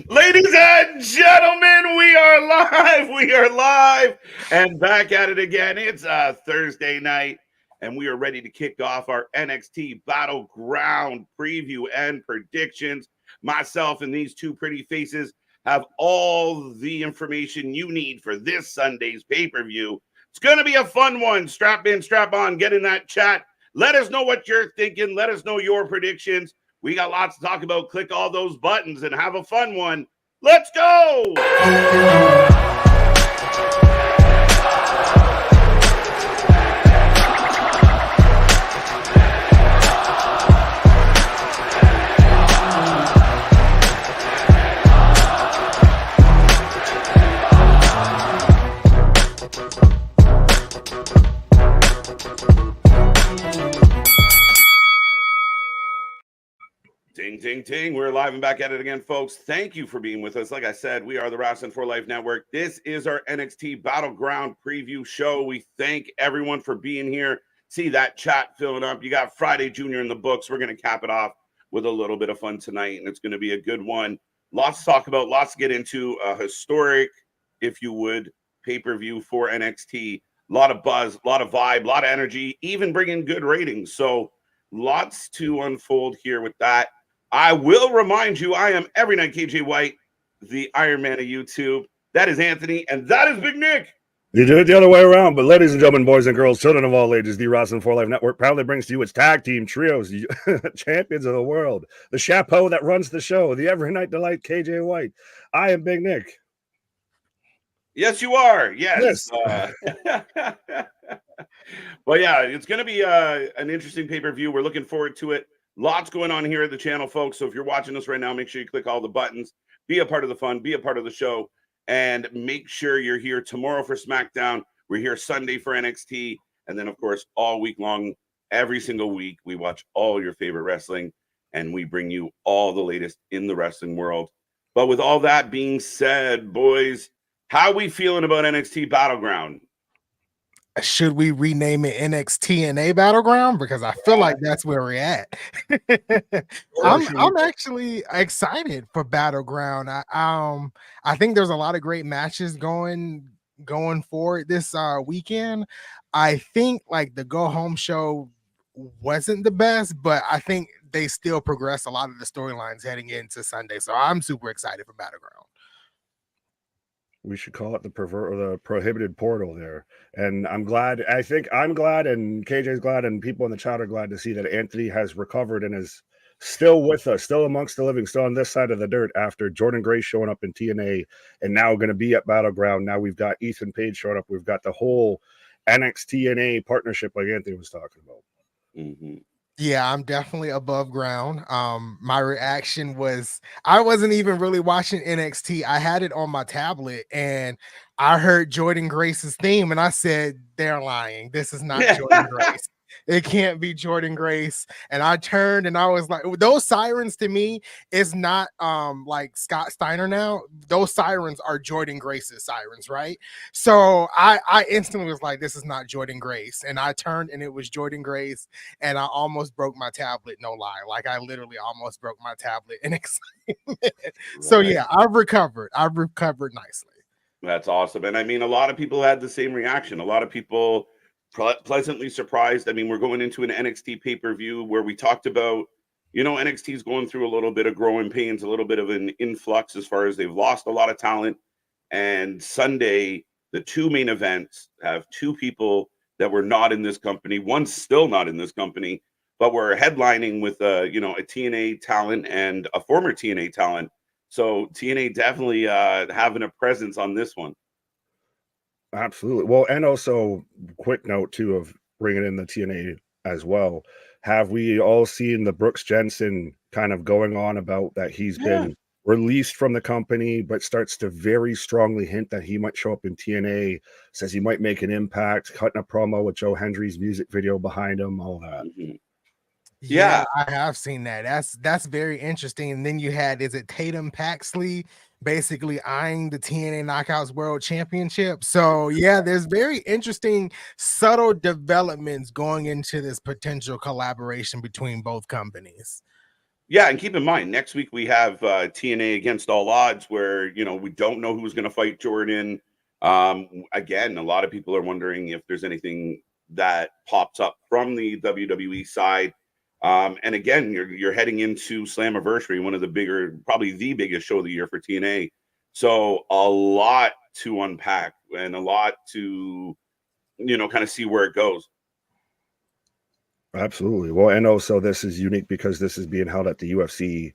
Ladies and gentlemen, we are live. We are live and back at it again. It's a Thursday night, and we are ready to kick off our NXT Battleground preview and predictions. Myself and these two pretty faces have all the information you need for this Sunday's pay-per-view. It's going to be a fun one. Strap in, strap on, get in that chat. Let us know what you're thinking. Let us know your predictions. We got lots to talk about. Click all those buttons and have a fun one. Let's go! Ting, ting, ting. We're live and back at it again, folks. Thank you for being with us. Like I said, we are the Wrestling for Life Network. This is our NXT Battleground preview show. We thank everyone for being here. See that chat filling up. You got Friday Junior in the books. We're going to cap it off with a little bit of fun tonight, and it's going to be a good one. Lots to talk about, lots to get into. A historic, if you would, pay-per-view for NXT. A lot of buzz, a lot of vibe, a lot of energy, even bringing good ratings. So lots to unfold here with that. I will remind you, I am every night KJ White, the Iron Man of YouTube. That is Anthony, and that is Big Nick. You did it the other way around, but ladies and gentlemen, boys and girls, children of all ages, the Wrestling for Life Network proudly brings to you its tag team trios, champions of the world, the chapeau that runs the show, the every night delight KJ White. I am Big Nick. Yes, you are. Yes. Well, yeah, it's going to be an interesting pay-per-view. We're looking forward to it. Lots going on here at the channel, folks. So if you're watching us right now, make sure you click all the buttons, be a part of the fun, be a part of the show, and make sure you're here tomorrow for SmackDown. We're here Sunday for NXT. And then, of course, all week long, every single week, we watch all your favorite wrestling, and we bring you all the latest in the wrestling world. But with all that being said, boys, how are we feeling about NXT Battleground? Should we rename it NXT TNA Battleground? Because I feel like that's where we're at. I'm actually excited for Battleground. I think there's a lot of great matches going forward this weekend. I think like the go home show wasn't the best, but I think they still progressed a lot of the storylines heading into Sunday. So I'm super excited for Battleground. We should call it the prohibited portal there. And I'm glad, I'm glad, and KJ's glad, and people in the chat are glad to see that Anthony has recovered and is still with us, still amongst the living, still on this side of the dirt after Jordynne Grace showing up in TNA and now going to be at Battleground. Now we've got Ethan Page showing up. We've got the whole NXT TNA partnership like Anthony was talking about. Mm-hmm. Yeah, I'm definitely above ground. My reaction was I wasn't even really watching NXT. I had it on my tablet and I heard Jordynne Grace's theme and I said, they're lying. This is not Jordynne Grace. It can't be Jordynne Grace. And I turned and I was like, those sirens to me is not like Scott Steiner now. Those sirens are Jordynne Grace's sirens, right? So I instantly was like, this is not Jordynne Grace. And I turned and it was Jordynne Grace. And I almost broke my tablet, no lie. Like I literally almost broke my tablet in excitement. Right. So yeah, I've recovered nicely. That's awesome. And I mean, a lot of people had the same reaction. A lot of people pleasantly surprised. I mean, we're going into an NXT pay-per-view where we talked about, you know, NXT is going through a little bit of growing pains, a little bit of an influx as far as they've lost a lot of talent. And Sunday, the two main events have two people that were not in this company. One's still not in this company, but we're headlining with a TNA talent and a former TNA talent. So TNA definitely having a presence on this one. Absolutely. Well, and also quick note too of bringing in the TNA as well. Have we all seen the Brooks Jensen kind of going on about that he's been released from the company, but starts to very strongly hint that he might show up in TNA, says he might make an impact, cutting a promo with Joe Hendry's music video behind him, all that. Mm-hmm. Yeah, I have seen that. That's very interesting. And then you had, is it Tatum Paxley basically eyeing the TNA Knockouts World Championship? So yeah, there's very interesting subtle developments going into this potential collaboration between both companies. Yeah, and keep in mind, next week we have TNA Against All Odds, where we don't know who's going to fight Jordynne. Again, a lot of people are wondering if there's anything that pops up from the WWE side. And again, you're heading into Slammiversary, one of the bigger, probably the biggest show of the year for TNA. So a lot to unpack and a lot to kind of see where it goes. Absolutely. Well, and also this is unique because this is being held at the UFC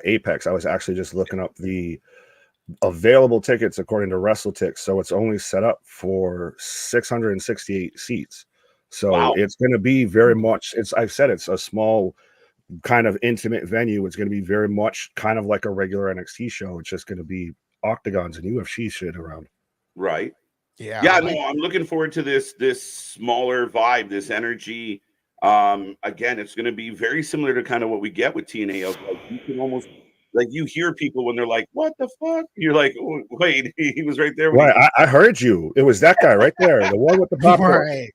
Apex. I was actually just looking up the available tickets according to WrestleTix. So it's only set up for 668 seats. So Wow. it's going to be very much, I've said it's a small kind of intimate venue. It's going to be very much kind of like a regular NXT show. It's just going to be octagons and UFC shit around. Right. Yeah. Yeah. No, I'm looking forward to this smaller vibe, this energy. Again, it's going to be very similar to kind of what we get with TNA. Like you can almost you hear people when they're like, "What the fuck?" You're like, oh, "Wait, he was right there." Right, I heard you. It was that guy right there, the one with the popcorn. Right.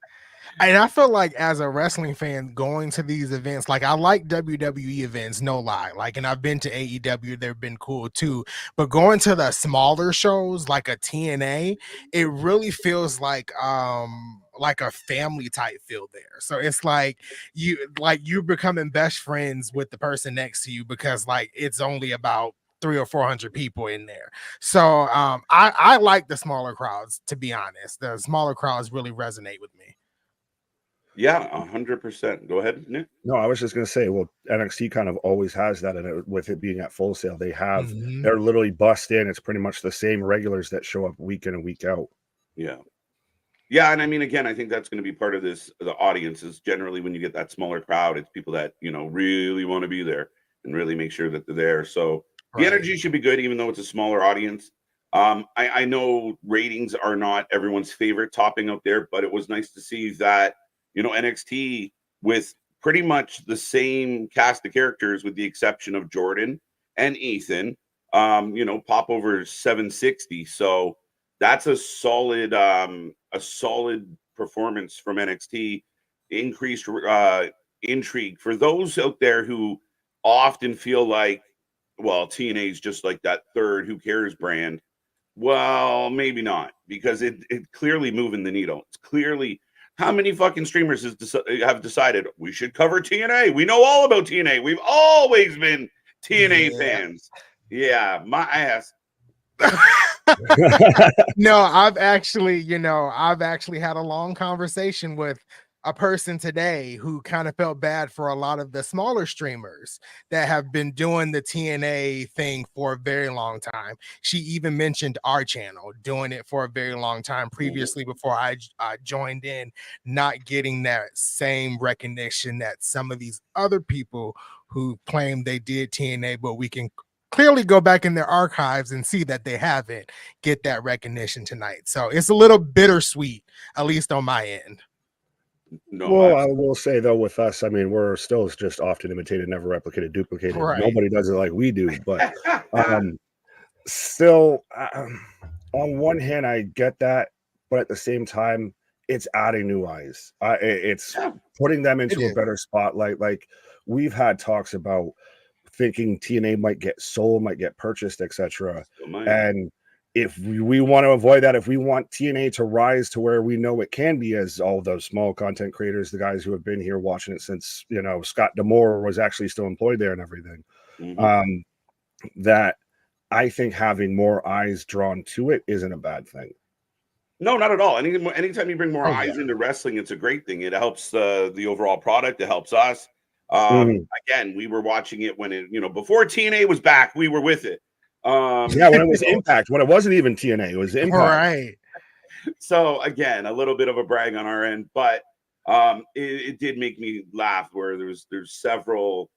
And I feel like as a wrestling fan going to these events, like I like WWE events, no lie. Like, and I've been to AEW, they've been cool too. But going to the smaller shows like a TNA, it really feels like a family type feel there. So it's like you're becoming best friends with the person next to you because like it's only about 300 or 400 people in there. So I like the smaller crowds, to be honest. The smaller crowds really resonate with me. Yeah, 100%. Go ahead, Nick. No, I was just gonna say, well, NXT kind of always has that, and with it being at Full Sail, they're literally bussed in. It's pretty much the same regulars that show up week in and week out. Yeah. Yeah, and I mean, again, I think that's going to be part of this. The audience is generally when you get that smaller crowd, it's people that really want to be there and really make sure that they're there. So the energy should be good, even though it's a smaller audience. I know ratings are not everyone's favorite topping out there, but it was nice to see that NXT with pretty much the same cast of characters, with the exception of Jordynne and Ethan, pop over 760. So that's a solid performance from NXT. Increased intrigue for those out there who often feel like, well, TNA is just like that third who cares brand. Well, maybe not, because it's clearly moving the needle. It's clearly, how many fucking streamers have decided we should cover TNA? We know all about TNA. We've always been TNA fans. Yeah, my ass. No, I've actually had a long conversation with a person today who kind of felt bad for a lot of the smaller streamers that have been doing the TNA thing for a very long time. She even mentioned our channel doing it for a very long time previously before I joined in, not getting that same recognition that some of these other people who claim they did TNA, but we can clearly go back in their archives and see that they haven't get that recognition tonight. So it's a little bittersweet, at least on my end. No, well, I will say though, with us, I mean, we're still just often imitated, never replicated, duplicated. Right. Nobody does it like we do, but still, on one hand, I get that, but at the same time, it's adding new eyes. It's putting them into a better spotlight. Like we've had talks about thinking TNA might get sold, might get purchased, etc. And if we want to avoid that, if we want TNA to rise to where we know it can be, as all those small content creators, the guys who have been here watching it since Scott D'Amore was actually still employed there and everything, that I think having more eyes drawn to it isn't a bad thing. No, not at all. Anytime you bring more eyes into wrestling, it's a great thing. It helps the overall product. It helps us. Again, we were watching it when it, before TNA was back, we were with it. When it was Impact, when it wasn't even TNA, it was Impact. Right. So again, a little bit of a brag on our end, but it did make me laugh where there's several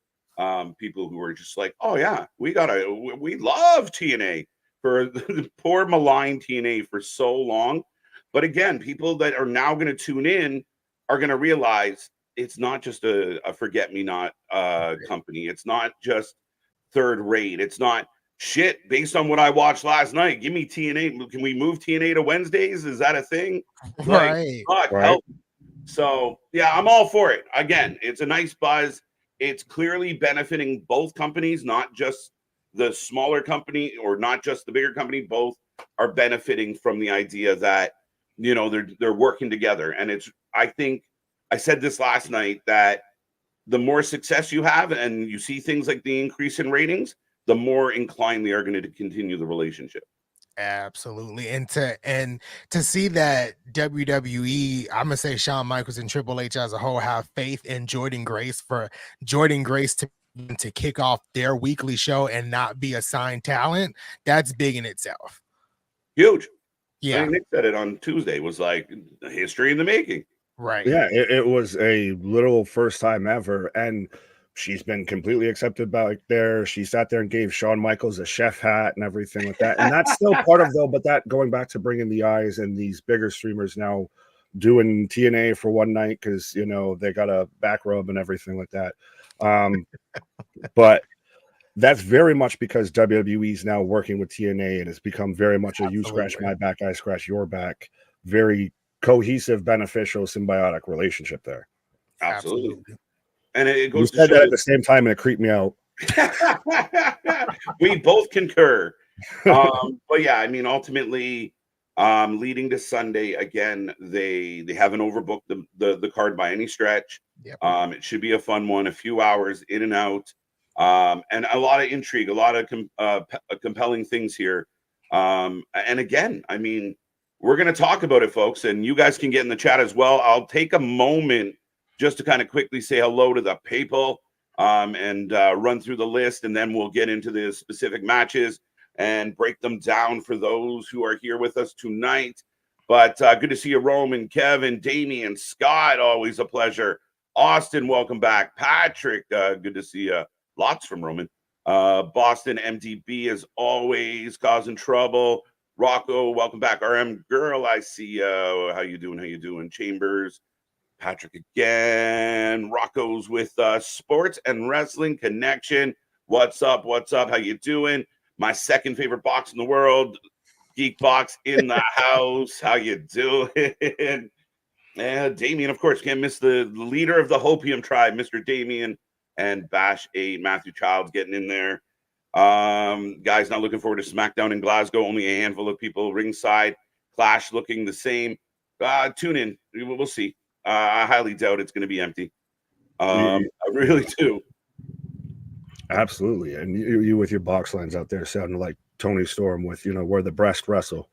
people who were just like, oh yeah, we love TNA, for the poor maligned TNA for so long. But again, people that are now going to tune in are going to realize it's not just a forget-me-not company. It's not just third rate. It's not shit. Based on what I watched last night, give me TNA. Can we move TNA to Wednesdays? Is that a thing? Right. Help. So yeah, I'm all for it. Again, it's a nice buzz. it's clearly benefiting both companies, not just the smaller company or not just the bigger company. Both are benefiting from the idea that, you know, they're working together. And it's, I think I said this last night, that the more success you have and you see things like the increase in ratings, the more inclined they are going to continue the relationship. Absolutely. And to see that WWE, I'm gonna say Shawn Michaels and Triple H as a whole have faith in Jordynne Grace, for Jordynne Grace to kick off their weekly show and not be assigned talent, that's big in itself. Huge. Yeah. I think Nick said it on Tuesday, was like history in the making. Right. Yeah, it was a literal first time ever, and she's been completely accepted back there. She sat there and gave Shawn Michaels a chef hat and everything like that. And that's still part of, though, but that going back to bringing the eyes and these bigger streamers now doing TNA for one night because, you know, they got a back rub and everything like that. But that's very much because WWE is now working with TNA, and it's become very much a you scratch my back, I scratch your back, very cohesive, beneficial, symbiotic relationship there. Absolutely. And it goes you said that at the same time, and it creeped me out. We both concur. But yeah, I mean, ultimately, leading to Sunday, again, they haven't overbooked the card by any stretch. Yep. It should be a fun one, a few hours in and out, and a lot of intrigue, a lot of compelling things here. And again, I mean, we're going to talk about it, folks, and you guys can get in the chat as well. I'll take a moment just to kind of quickly say hello to the people, and run through the list, and then we'll get into the specific matches and break them down for those who are here with us tonight. But good to see you, Roman, Kevin, Damien, Scott, always a pleasure. Austin, welcome back. Patrick, good to see you. Lots from Roman. Boston, MDB, as always, causing trouble. Rocco, welcome back. RM Girl, I see you. How you doing? How you doing? Chambers, Patrick again. Rocco's with us. Sports and Wrestling Connection. What's up? What's up? How you doing? My second favorite box in the world, Geek Box in the house. How you doing? And Damien, of course, can't miss the leader of the Hopium tribe, Mr. Damien, and Bash 8, Matthew Childs getting in there. Guys, not looking forward to SmackDown in Glasgow. Only a handful of people ringside. Clash looking the same. Tune in. We'll see. I highly doubt it's going to be empty. I really do. Absolutely. And you with your box lines out there sounding like Tony Storm with, you know, where the breast wrestle.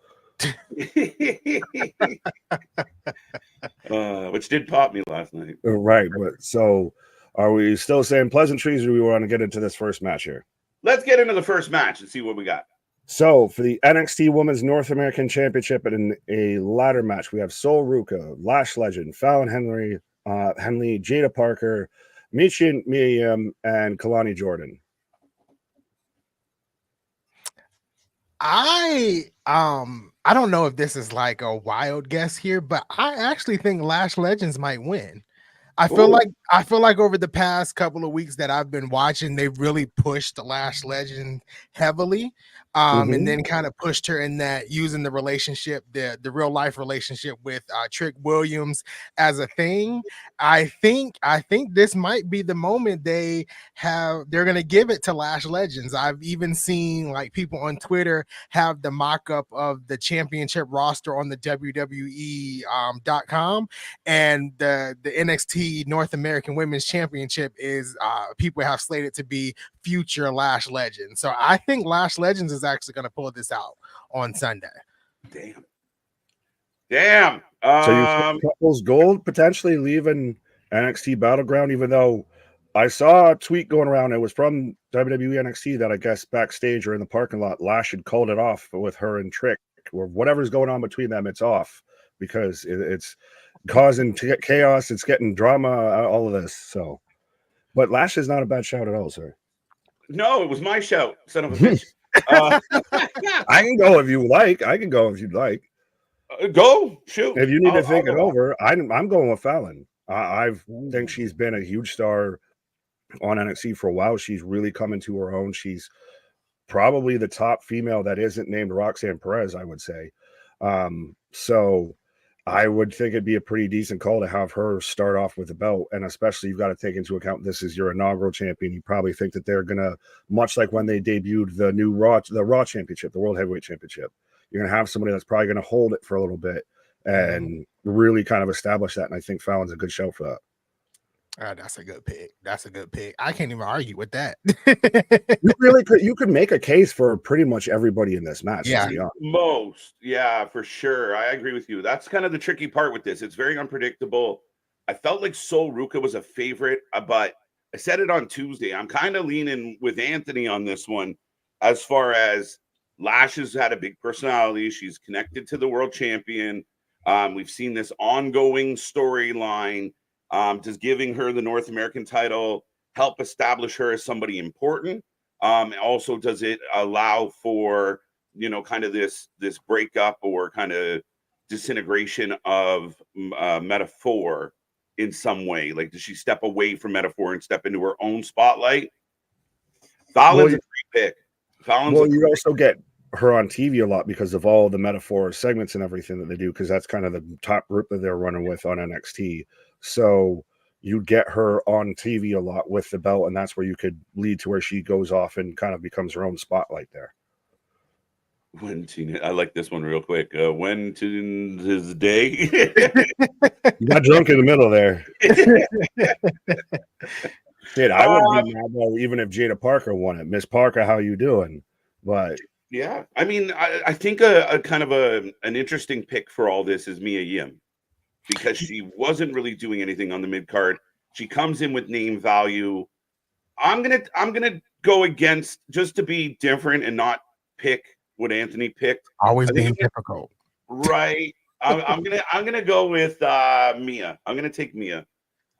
Which did pop me last night. Right. But so are we still saying pleasantries, or do we want to get into this first match here? Let's get into the first match and see what we got. So for the NXT Women's North American Championship in a ladder match, we have Sol Ruca, Lash Legend, Fallon Henley, Jaida Parker, Michin, and Kelani Jordynne. I don't know if this is like a wild guess here, but I actually think Lash Legends might win. I feel like over the past couple of weeks that I've been watching, they've really pushed the Lash Legend heavily, and then kind of pushed her in that, using the relationship, the real life relationship with Trick Williams as a thing. I think this might be the moment they're gonna give it to Lash Legends. I've even seen like people on Twitter have the mock-up of the championship roster on the WWE.com, and the NXT North American Women's Championship is people have slated to be future Lash Legends. So I think Lash Legends is actually going to pull this out on Sunday. Damn. So you think Couples Gold potentially leaving NXT Battleground, even though I saw a tweet going around. It was from WWE NXT that I guess backstage or in the parking lot, Lash had called it off with her and Trick, or whatever's going on between them. It's off because it's causing chaos. It's getting drama, all of this. So, but Lash is not a bad shout at all, sir. No, it was my shout, son of a bitch. I can go if you like. I can go if you'd like. Go, shoot. If you need to think it over, I'm going with Fallon. I think she's been a huge star on NXT for a while. She's really coming to her own. She's probably the top female that isn't named Roxanne Perez, I would say. So I would think it'd be a pretty decent call to have her start off with the belt. And especially you've got to take into account this is your inaugural champion. You probably think that they're gonna, much like when they debuted the new Raw Championship, the World Heavyweight Championship, you're gonna have somebody that's probably gonna hold it for a little bit and really kind of establish that. And I think Fallon's a good show for that. That's a good pick. That's a good pick. I can't even argue with that. You really could. You could make a case for pretty much everybody in this match. Yeah, most. Yeah, for sure. I agree with you. That's kind of the tricky part with this. It's very unpredictable. I felt like Sol Ruca was a favorite, but I said it on Tuesday. I'm kind of leaning with Anthony on this one, as far as Lash has had a big personality. She's connected to the world champion. We've seen this ongoing storyline. Does giving her the North American title help establish her as somebody important? Also, does it allow for, kind of this breakup or kind of disintegration of Metaphor in some way? Like, does she step away from Metaphor and step into her own spotlight? Fallon's a great pick. You also get her on TV a lot because of all the Metaphor segments and everything that they do, because that's kind of the top group that they're running with on NXT. So you get her on TV a lot with the belt, and that's where you could lead to where she goes off and kind of becomes her own spotlight there. I like this one real quick. When to his day? You got drunk in the middle there. Shit, I wouldn't be mad though, even if Jaida Parker won it. Miss Parker, how you doing? But yeah, I mean, I think a kind of an interesting pick for all this is Mia Yim, because she wasn't really doing anything on the mid card. She comes in with name value. I'm gonna go against, just to be different and not pick what Anthony picked. Always being difficult, right? I'm gonna go with Mia. I'm gonna take Mia.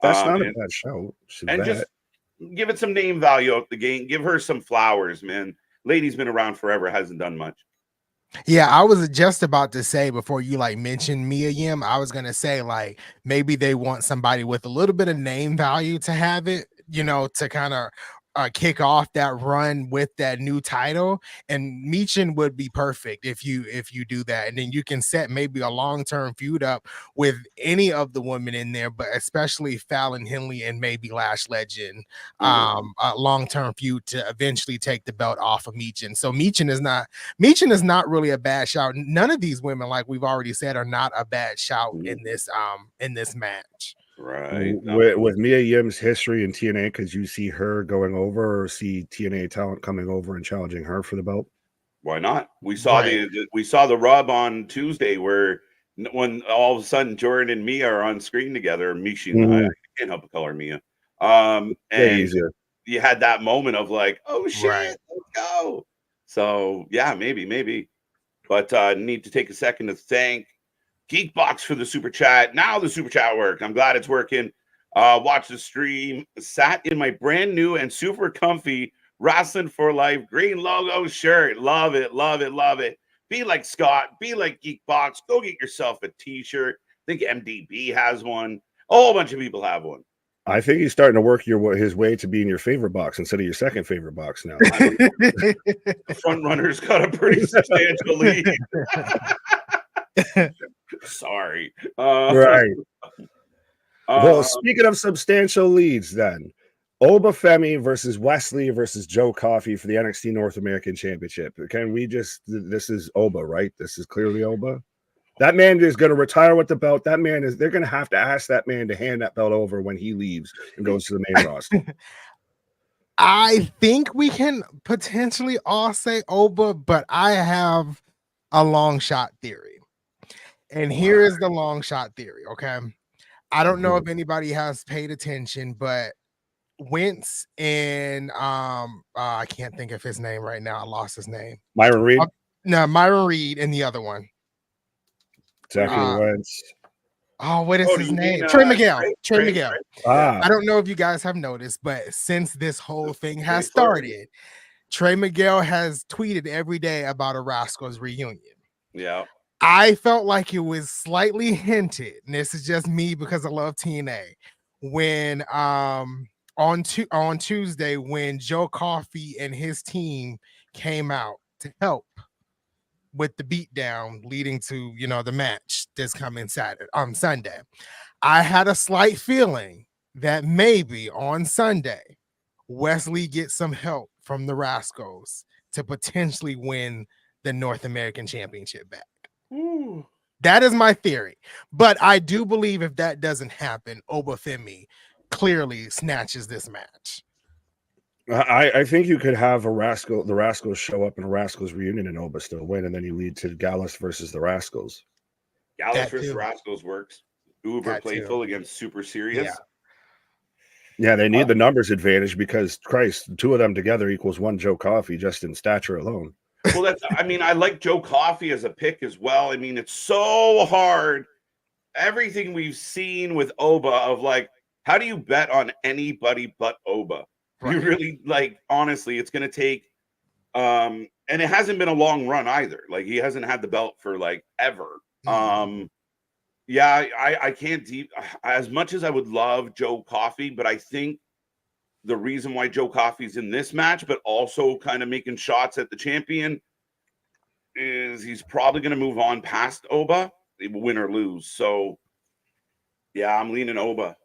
That's not a bad show. Just give it some name value up the game. Give her some flowers, man. Lady's been around forever, hasn't done much. Yeah, I was just about to say, before you mentioned Mia Yim, I was gonna say maybe they want somebody with a little bit of name value to have it, to kind of kick off that run with that new title. And Michin would be perfect if you do that, and then you can set maybe a long-term feud up with any of the women in there, but especially Fallon, Henley, and maybe Lash Legend. A long-term feud to eventually take the belt off of Michin. So Michin is not really a bad shout. None of these women, like we've already said, are not a bad shout in this match. Right. With Mia Yim's history in TNA, could you see her going over, or see TNA talent coming over and challenging her for the belt? Why not? We saw the rub on Tuesday, where when all of a sudden Jordynne and Mia are on screen together. Michin, I can't help but call her Mia. And you had that moment of like, oh shit, let's go. So yeah, maybe. But need to take a second to thank Geekbox for the super chat. Now the super chat worked. I'm glad it's working. Watch the stream. Sat in my brand new and super comfy Wrestling for Life green logo shirt. Love it. Be like Scott. Be like Geekbox. Go get yourself a t-shirt. I think MDB has one. A whole bunch of people have one. I think he's starting to work his way to being your favorite box instead of your second favorite box now. The front runner's got a pretty substantial lead. Sorry. Right. Well, speaking of substantial leads, then Oba Femi versus Wes Lee versus Joe Coffey for the NXT North American Championship. This is Oba, right? This is clearly Oba. That man is going to retire with the belt. They're going to have to ask that man to hand that belt over when he leaves and goes to the main roster. I think we can potentially all say Oba, but I have a long shot theory. And here is the long shot theory, okay? I don't know if anybody has paid attention, but Wentz and I can't think of his name right now. I lost his name. Myron Reed? No, Myron Reed and the other one. Exactly. Wentz. Oh, what is his name? Trey Miguel. Trey Miguel. I don't know if you guys have noticed, but since this whole thing has started, Trey Miguel has tweeted every day about a Rascals reunion. Yeah. I felt like it was slightly hinted, and this is just me because I love TNA, when on Tuesday, when Joe Coffey and his team came out to help with the beatdown leading to, you know, the match this coming Sunday. I had a slight feeling that maybe on Sunday, Wes Lee gets some help from the Rascals to potentially win the North American Championship back. Ooh. That is my theory. But I do believe if that doesn't happen, Oba Femi clearly snatches this match. I think you could have the Rascals show up in a Rascals reunion and Oba still win, and then you lead to Gallows versus the Rascals. Gallows versus Rascals works. Uber That playful too. against Super Serious. Yeah, they need the numbers advantage because Christ, 2 of them together equals 1 Joe Coffey just in stature alone. Well, I like Joe Coffey as a pick as well. I mean, it's so hard. Everything we've seen with Oba of like, how do you bet on anybody but Oba? Right. You really honestly, it's going to take, and it hasn't been a long run either. Like he hasn't had the belt for ever. Mm-hmm. Yeah, I can't as much as I would love Joe Coffey, but I think the reason why Joe Coffey's in this match, but also kind of making shots at the champion, is he's probably going to move on past Oba, win or lose. So, yeah, I'm leaning Oba.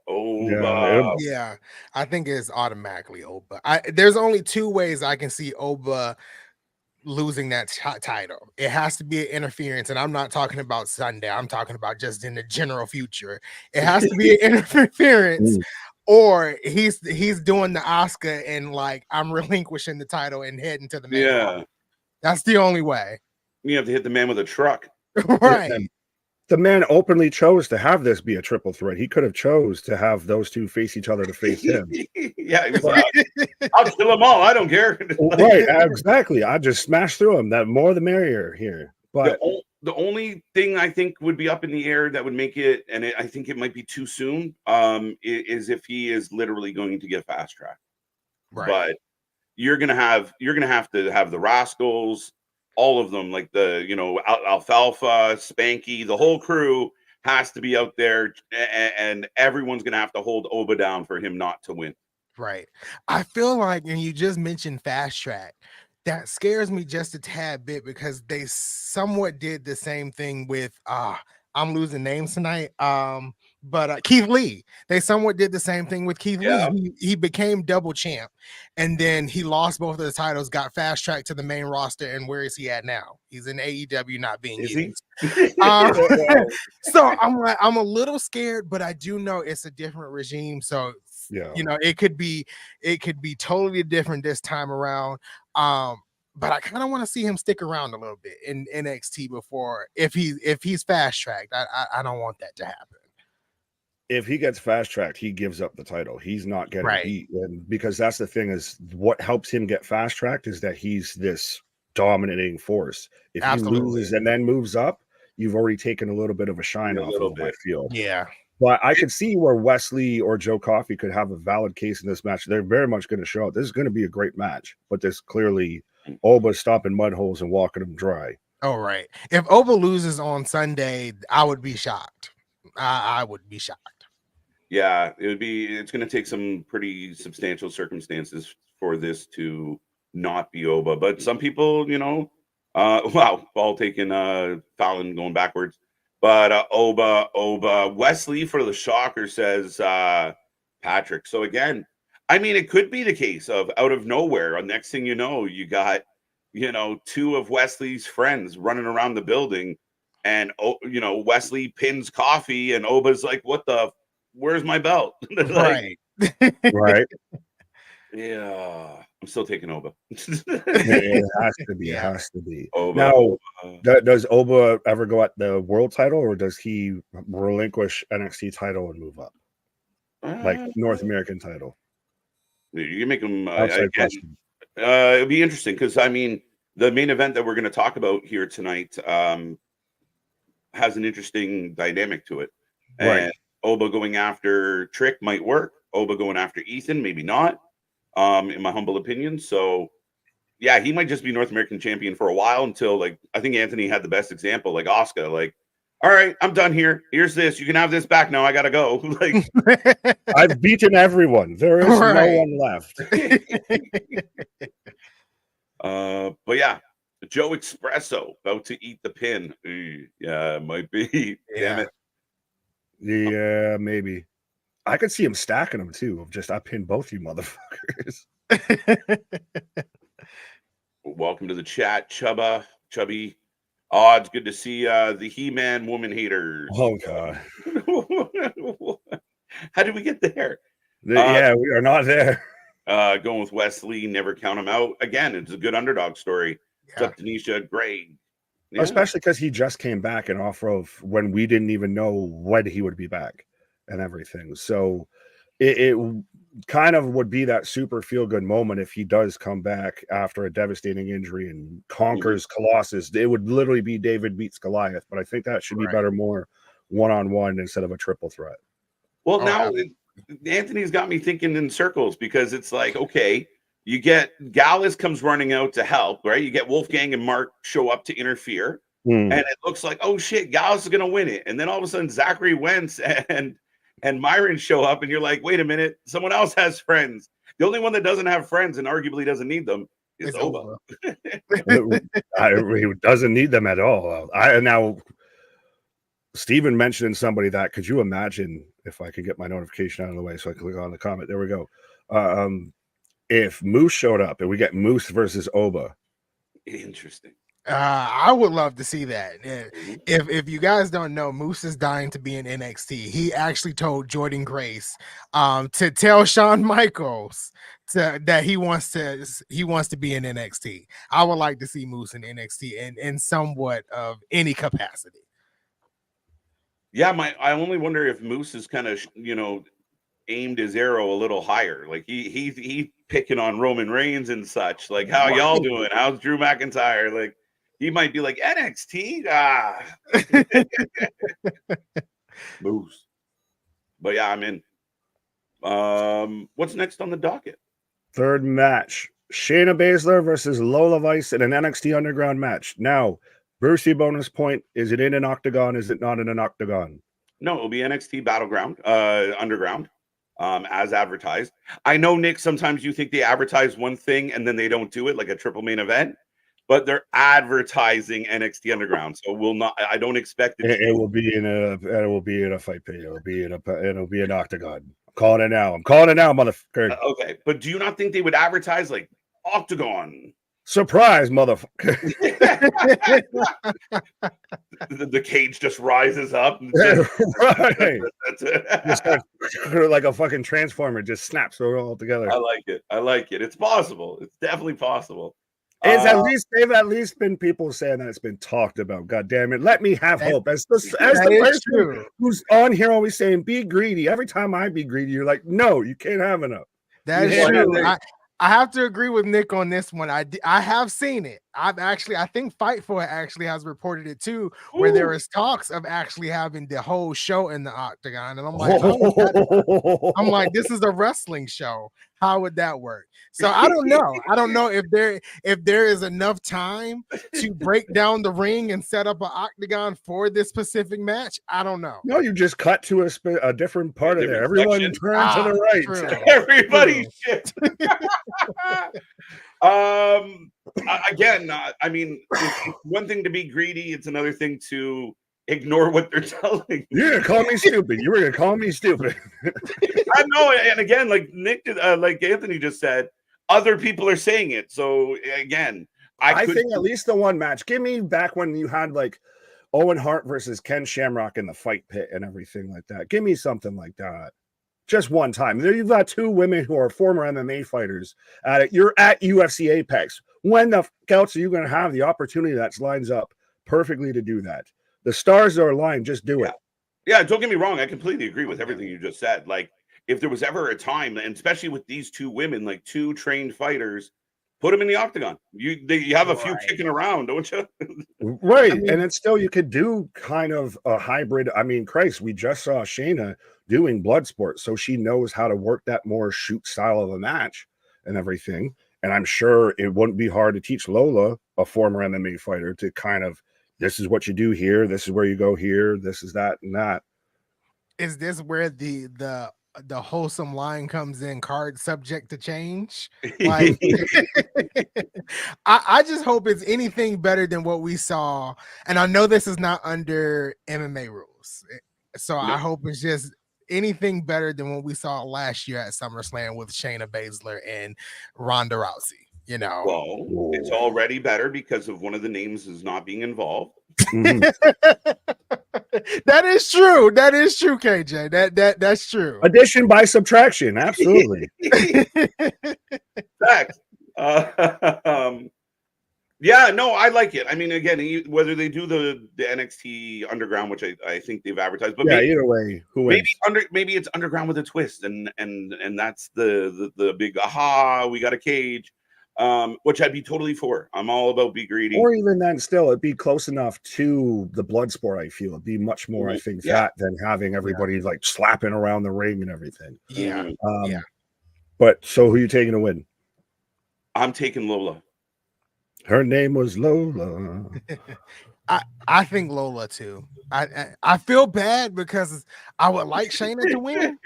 Yeah, I think it's automatically Oba. There's only 2 ways I can see Oba losing that title. It has to be an interference, and I'm not talking about Sunday. I'm talking about just in the general future. It has to be an interference, or he's doing the Oscar and I'm relinquishing the title and heading to the main. Yeah, that's the only way. You have to hit the man with a truck, right? Yeah. The man openly chose to have this be a triple threat. He could have chose to have those 2 face each other to face him. Yeah, he was like, I'll kill them all. I don't care. Right, exactly. I just smashed through him. That more the merrier here. But the only thing I think would be up in the air that would make it, and I think it might be too soon, is if he is literally going to get fast track. Right. But you're gonna have to have the Rascals, all of them, like the Alfalfa, Spanky, the whole crew has to be out there, and everyone's gonna have to hold Oba down for him not to win. Right. I feel like, and you just mentioned fast track, that scares me just a tad bit because they somewhat did the same thing with I'm losing names tonight. But Keith Lee, they somewhat did the same thing with Keith Lee. He became double champ, and then he lost both of the titles, got fast tracked to the main roster, and where is he at now? He's in AEW, not being used. So I'm a little scared, but I do know it's a different regime, so it could be totally different this time around. But I kind of want to see him stick around a little bit in NXT before if he's fast tracked. I don't want that to happen. If he gets fast tracked, he gives up the title. He's not getting beat, and because that's the thing is what helps him get fast tracked is that he's this dominating force. If he loses and then moves up, you've already taken a little bit of a shine off of him, I feel. Yeah. But I could see where Wes Lee or Joe Coffey could have a valid case in this match. They're very much going to show up. This is going to be a great match, but there's clearly Oba stopping mud holes and walking them dry. Oh, right. If Oba loses on Sunday, I would be shocked. I would be shocked. Yeah, it's going to take some pretty substantial circumstances for this to not be Oba. But some people, ball taking Fallon going backwards. But Oba, Wes Lee for the shocker says Patrick. So again, I mean, it could be the case of out of nowhere. Next thing you know, you got, 2 of Wes Lee's friends running around the building, and Wes Lee pins Coffey, and Oba's like, where's my belt? Right. Right. Yeah. I'm still taking Oba. It has to be. It has to be. Oba, now, does Oba ever go at the world title, or does he relinquish NXT title and move up? Like North American title? You can make him it'd be interesting because I mean the main event that we're going to talk about here tonight has an interesting dynamic to it. And Oba going after Trick might work. Oba going after Ethan, maybe not. In my humble opinion. So yeah, he might just be North American champion for a while until I think Anthony had the best example, like Asuka, all right, I'm done here. Here's this. You can have this back now. I gotta go. I've beaten everyone. There is no one left. But yeah, Joe Espresso about to eat the pin. Yeah, it might be. Damn it. Yeah, maybe. I could see him stacking them too. Of just I pinned both you motherfuckers. Welcome to the chat, Chubby. Oh, it's good to see the He-Man woman haters. Oh god. How did we get there? Yeah, we are not there. Going with Wes Lee, never count him out. Again, it's a good underdog story. What's up, Tanisha? Great. Yeah. Especially because he just came back and off of when we didn't even know when he would be back and everything. So it kind of would be that super feel good moment if he does come back after a devastating injury and conquers Colossus. It would literally be David beats Goliath, but I think that should be better more one-on-one instead of a triple threat. Well, now Anthony's got me thinking in circles because it's like, okay, you get Gallows comes running out to help, right? You get Wolfgang and Mark show up to interfere, and it looks like, oh shit, Gallows is gonna win it. And then all of a sudden, Zachary Wentz and Myron show up, and you're like, wait a minute, someone else has friends. The only one that doesn't have friends and arguably doesn't need them is Oba. He doesn't need them at all. Now Steven mentioned somebody that, could you imagine if I could get my notification out of the way so I click on the comment? There we go. If Moose showed up and we get Moose versus Oba. Interesting. I would love to see that. If you guys don't know, Moose is dying to be in NXT. He actually told Jordynne Grace to tell Shawn Michaels that he wants to be in NXT. I would like to see Moose in NXT in somewhat of any capacity. Yeah, I only wonder if Moose is kind of aimed his arrow a little higher. Like he picking on Roman Reigns and such. Like, how y'all doing? How's Drew McIntyre? Like, he might be like, NXT. Moose. But yeah, I'm in. What's next on the docket? Third match: Shayna Baszler versus Lola Vice in an NXT Underground match. Now, Brucey bonus point: is it in an octagon? Is it not in an octagon? No, it'll be NXT Battleground, Underground, as advertised. I know, Nick, sometimes you think they advertise one thing and then they don't do it, like a triple main event, but they're advertising NXT Underground, so we'll not. I don't expect it. It will be in a fight pit. It'll be an octagon. I'm calling it now, motherfucker. Okay, but do you not think they would advertise like octagon? Surprise, motherfucker. The cage just rises up. Right. Like a fucking transformer, just snaps all together. I like it. It's possible. It's definitely possible. They've at least been people saying that it's been talked about. God damn it. Let me have hope. As the person who's on here always saying, be greedy. Every time I be greedy, you're like, no, you can't have enough. That is true. I have to agree with Nick on this one. I have seen it. I think Fight For It actually has reported it too, where there is talks of actually having the whole show in the octagon. And I'm like, this is a wrestling show. How would that work? So I don't know. I don't know if there is enough time to break down the ring and set up an octagon for this specific match. I don't know. No, you just cut to a different part of there. Everyone turn to the right. True. Everybody shit. Again, I mean, it's one thing to be greedy. It's another thing to ignore what they're telling you. You're gonna call me stupid. You were gonna call me stupid. I know, and again, like Nick, like Anthony just said, other people are saying it. So again, I think at least the one match. Give me back when you had like Owen Hart versus Ken Shamrock in the fight pit and everything like that. Give me something like that. Just one time. There you've got two women who are former MMA fighters at it. You're at UFC Apex. When the else are you going to have the opportunity that lines up perfectly to do that? The stars are aligned. Just do it. Yeah, don't get me wrong. I completely agree with everything you just said. Like, if there was ever a time, and especially with these two women, like two trained fighters, put them in the octagon. You have a few kicking around, don't you? Right. I mean, and it's still, you could do kind of a hybrid. I mean, Christ, we just saw Shayna doing blood sport, so she knows how to work that more shoot style of a match and everything. And I'm sure it wouldn't be hard to teach Lola, a former MMA fighter, to kind of, this is what you do here, this is where you go here, this is that and that. Is this where the the wholesome line comes in, card subject to change. Like, I just hope it's anything better than what we saw. And I know this is not under MMA rules, so I hope it's just anything better than what we saw last year at SummerSlam with Shayna Baszler and Ronda Rousey. You know, well, it's already better because of one of the names is not being involved. That is true. That is true, KJ. That's true. Addition by subtraction, absolutely. Fact. Yeah, no, I like it. I mean, again, whether they do the NXT Underground, which I think they've advertised, but yeah, either way, who wins? Maybe it's Underground with a twist, and that's the big aha. We got a cage. Which I'd be totally for. I'm all about be greedy. Or even then, still, it'd be close enough to the blood sport. I feel it'd be much more, I think, that than having everybody like slapping around the ring and everything. Yeah. But so, who are you taking to win? I'm taking Lola. Her name was Lola. I think Lola too. I feel bad because I would like Shayna to win.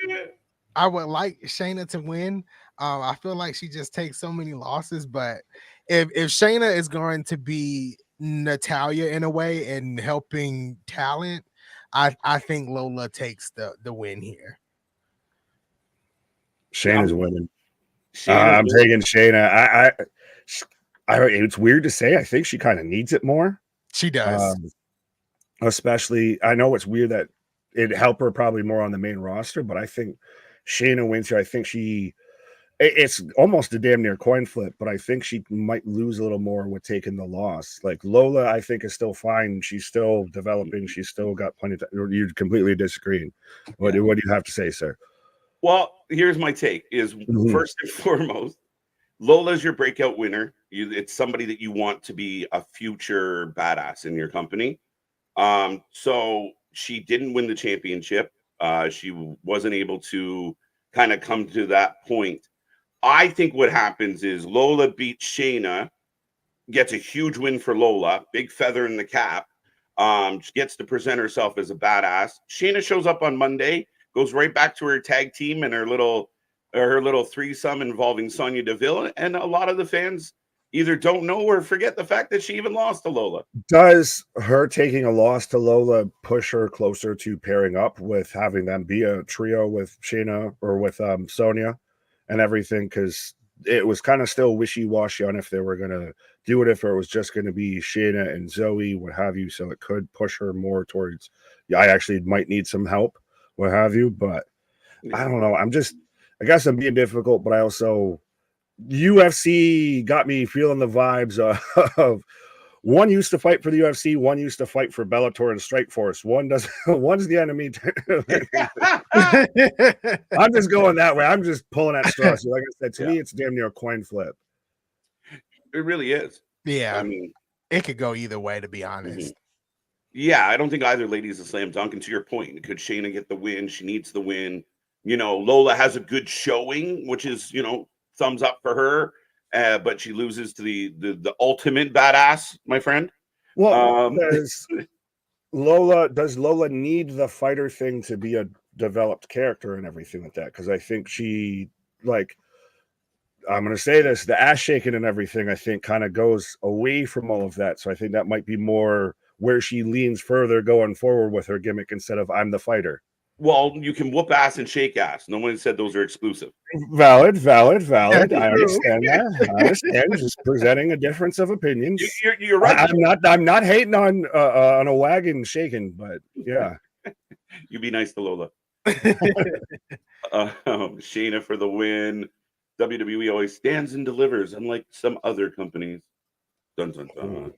I would like Shayna to win. I feel like she just takes so many losses, but if Shayna is going to be Natalya in a way and helping talent, I think Lola takes the win here. Shayna's winning. I'm taking Shayna. It's weird to say. I think she kind of needs it more. She does. Especially, I know it's weird that it'd help her probably more on the main roster, but I think Shayna wins here. I think it's almost a damn near coin flip, but I think she might lose a little more with taking the loss. Like Lola, I think is still fine. She's still developing. She's still got plenty of time. You're completely disagreeing. What do you have to say, sir? Well, here's my take is first and foremost, Lola's your breakout winner. It's somebody that you want to be a future badass in your company. So she didn't win the championship. She wasn't able to kind of come to that point. I think what happens is Lola beats Shayna, gets a huge win for Lola, big feather in the cap. She gets to present herself as a badass. Shayna shows up on Monday, goes right back to her tag team and her little threesome involving Sonya Deville, and a lot of the fans either don't know or forget the fact that she even lost to Lola. Does her taking a loss to Lola push her closer to pairing up with having them be a trio with Shayna or with Sonya and everything? Because it was kind of still wishy-washy on if they were going to do it, if it was just going to be Shayna and Zoe, what have you. So it could push her more towards, I actually might need some help, what have you. But I don't know. I guess I'm being difficult, but I also, UFC got me feeling the vibes of one used to fight for the UFC, one used to fight for Bellator and Strikeforce. One's the enemy. I'm just going that way. I'm just pulling at straws. So like I said, to me, it's damn near a coin flip. It really is. Yeah. I mean, it could go either way, to be honest. Yeah, I don't think either lady's a slam dunk. And to your point, could Shayna get the win? She needs the win. Lola has a good showing, which is, thumbs up for her. But she loses to the ultimate badass, my friend. Well, does Lola need the fighter thing to be a developed character and everything like that? Because I think she, like, I'm going to say this, the ass shaking and everything, I think kind of goes away from all of that. So I think that might be more where she leans further going forward with her gimmick instead of I'm the fighter. Well, you can whoop ass and shake ass. No one said those are exclusive. Valid. I understand that. I understand. Just presenting a difference of opinions. You're right. I'm not hating on a wagon shaking, but yeah. You be nice to Lola. Shayna for the win. WWE always stands and delivers, unlike some other companies. Dun, dun, dun.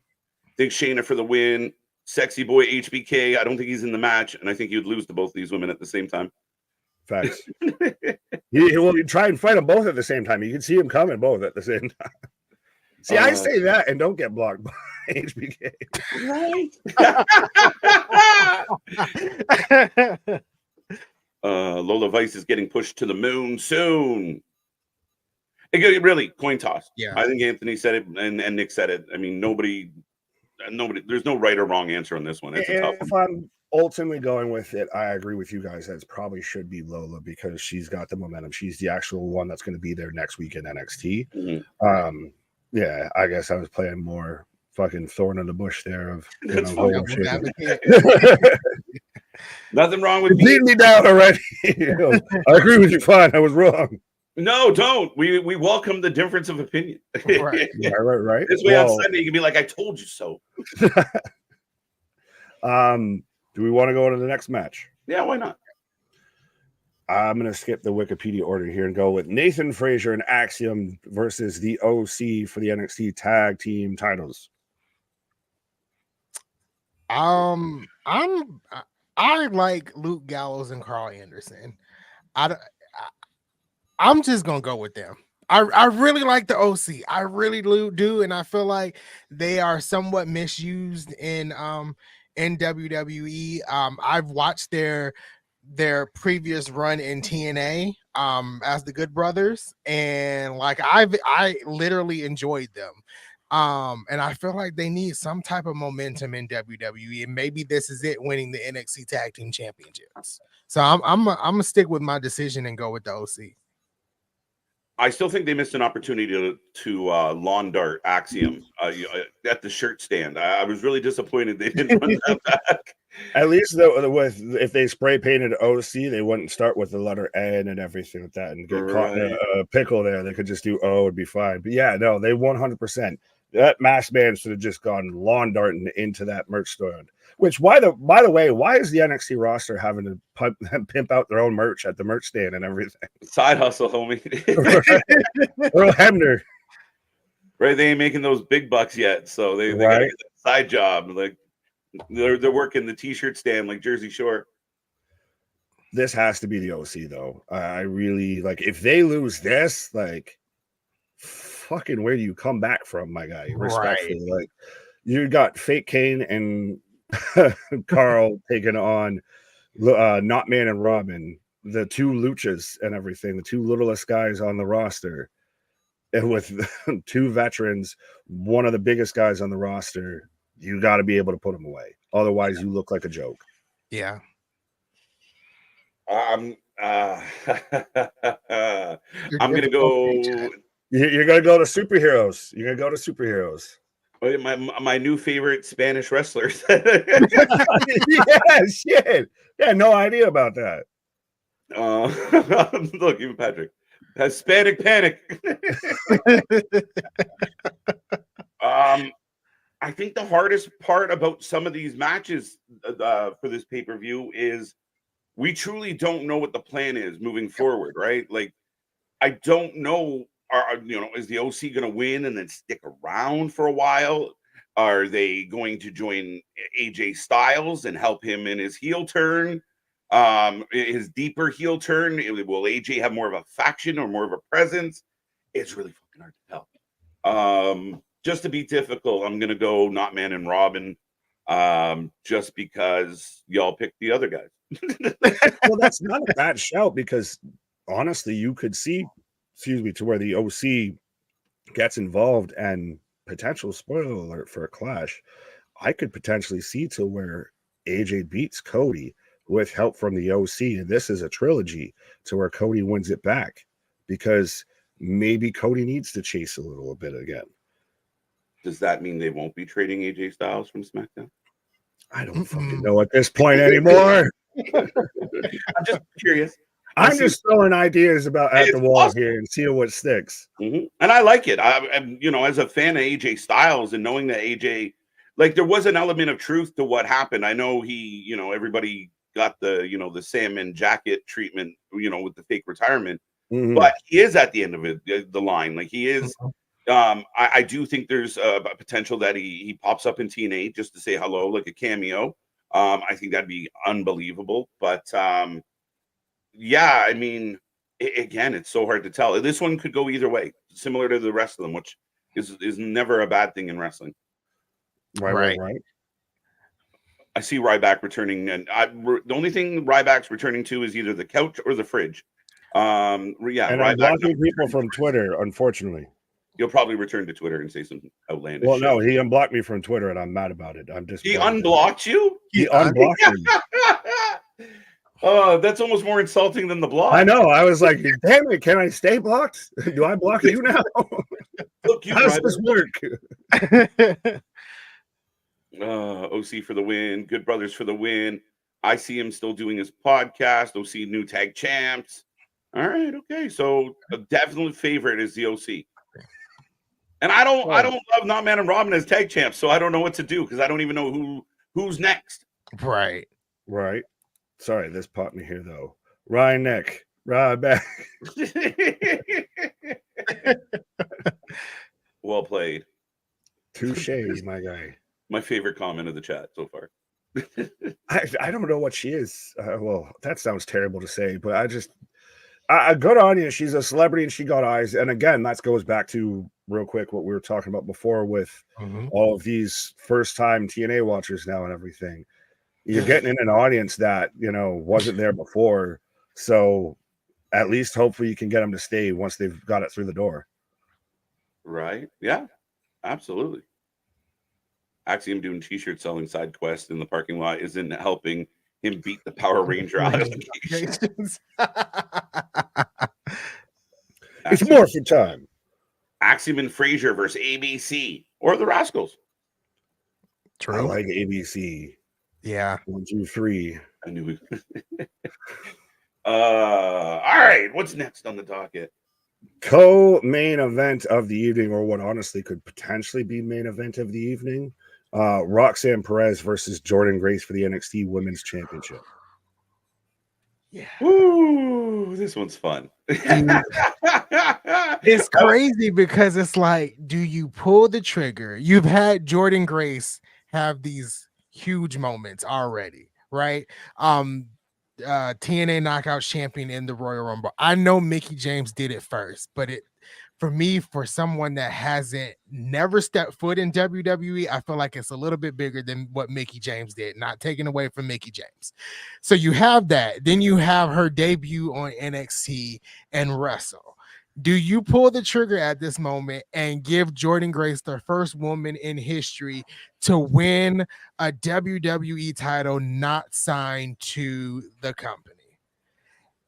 Think Shayna for the win. Sexy boy HBK. I don't think he's in the match, and I think you'd lose to both these women at the same time. Facts. You try and fight them both at the same time. You can see them coming both at the same time. See, I say that and don't get blocked by HBK. Right. Lola Vice is getting pushed to the moon soon. Really, coin toss. Yeah. I think Anthony said it and Nick said it. I mean, nobody, there's no right or wrong answer on this one. It's a tough one. ultimately going with it, I agree with you guys that it probably should be Lola because she's got the momentum. She's the actual one that's going to be there next week in NXT. Mm-hmm. Yeah, I guess I was playing more fucking thorn in the bush there of nothing wrong with beat me down already. I agree with you. Fine, I was wrong. No, don't. We welcome the difference of opinion. Right. This way on Sunday you can be like, I told you so. Do we want to go to the next match? Yeah, why not? I'm going to skip the Wikipedia order here and go with Nathan Frazer and Axiom versus the OC for the NXT Tag Team titles. I like Luke Gallows and Karl Anderson. I'm just gonna go with them. I really like the OC. I really do, and I feel like they are somewhat misused in WWE. I've watched their previous run in TNA as the Good Brothers, and like I literally enjoyed them. And I feel like they need some type of momentum in WWE, and maybe this is it, winning the NXT Tag Team Championships. So I'm gonna stick with my decision and go with the OC. I still think they missed an opportunity to lawn dart Axiom at the shirt stand. I was really disappointed they didn't run that back. At least if they spray painted OC, they wouldn't start with the letter N and everything like that and get caught in a pickle there. They could just do O, would be fine. But yeah, no, they 100%. That masked man should have just gone lawn darting into that merch store. Which, by the way, why is the NXT roster having to pimp out their own merch at the merch stand and everything? Side hustle, homie. Earl Hebner. Right, they ain't making those big bucks yet, so they got to get that side job. Like they're working the t-shirt stand like Jersey Shore. This has to be the OC though. I really like if they lose this, like fucking where do you come back from, my guy? Respectfully, like you got Fake Kane and Karl taking on Not Man and Robin, the two luchas and everything, the two littlest guys on the roster, and with two veterans, one of the biggest guys on the roster. You got to be able to put them away, otherwise you look like a joke. Yeah. I'm gonna go. You're gonna go to superheroes. You're gonna go to superheroes. My new favorite Spanish wrestlers. Yeah, shit. Yeah, no idea about that. Look, even Patrick. Hispanic Panic. I think the hardest part about some of these matches for this pay-per-view is we truly don't know what the plan is moving forward, right? Like, I don't know. Is the OC going to win and then stick around for a while? Are they going to join AJ Styles and help him in his heel turn? His deeper heel turn? Will AJ have more of a faction or more of a presence? It's really fucking hard to tell. Just to be difficult, I'm going to go Not Man and Robin just because y'all picked the other guys. Well, that's not a bad shout because honestly, you could see, to where the OC gets involved and potential spoiler alert for a clash. I could potentially see to where AJ beats Cody with help from the OC. And this is a trilogy to where Cody wins it back because maybe Cody needs to chase a little bit again. Does that mean they won't be trading AJ Styles from SmackDown? I don't fucking know at this point anymore. I'm just curious. I'm just throwing ideas about at the wall here and seeing what sticks. Mm-hmm. And I like it. I as a fan of AJ Styles and knowing that AJ, like there was an element of truth to what happened. I know he, everybody got the, the salmon jacket treatment, with the fake retirement, but he is at the end of it, the line. Like he is. I do think there's a potential that he pops up in TNA just to say hello, like a cameo. I think that'd be unbelievable. But yeah, I mean, again, it's so hard to tell. This one could go either way, similar to the rest of them, which is never a bad thing in wrestling. Right. I see Ryback returning, and the only thing Ryback's returning to is either the couch or the fridge. And I'm blocking people from Twitter, unfortunately. He'll probably return to Twitter and say some outlandish Well, shit. no, he unblocked me from Twitter, and I'm mad about it. I'm just He unblocked you? He unblocked me. Oh, that's almost more insulting than the block. I know. I was like, damn it, can I stay blocked? Do I block you now? Look, you How does this work? OC for the win. Good Brothers for the win. I see him still doing his podcast. OC new tag champs. All right, okay. So a definite favorite is the OC. And I don't love Not Man and Robin as tag champs, so I don't know what to do because I don't even know who's next. Right. Sorry, this popped me here though. Ryan Neck, right back. Well played. Touche, my guy. My favorite comment of the chat so far. I don't know what she is. Well, that sounds terrible to say, but good on you. She's a celebrity and she got eyes. And again, that goes back to real quick what we were talking about before with all of these first-time TNA watchers now and everything. You're getting in an audience that, wasn't there before. So at least hopefully you can get them to stay once they've got it through the door. Right. Yeah, absolutely. Axiom doing t-shirt selling side quest in the parking lot isn't helping him beat the Power Ranger allegations. It's morphin' time. Axiom and Frazer versus ABC or the Rascals. True. I like ABC. Yeah. 1, 2, 3. I knew it. All right. What's next on the docket? Co-main event of the evening, or what honestly could potentially be main event of the evening. Roxanne Perez versus Jordynne Grace for the NXT Women's Championship. Yeah. Ooh, this one's fun. It's crazy because it's like, do you pull the trigger? You've had Jordynne Grace have these huge moments already, right? TNA Knockout Champion in the Royal Rumble. I know Mickie James did it first, but for me, for someone that hasn't never stepped foot in WWE, I feel like it's a little bit bigger than what Mickie James did, not taken away from Mickie James. So you have that. Then you have her debut on NXT and wrestle. Do you pull the trigger at this moment and give Jordynne Grace the first woman in history to win a WWE title not signed to the company?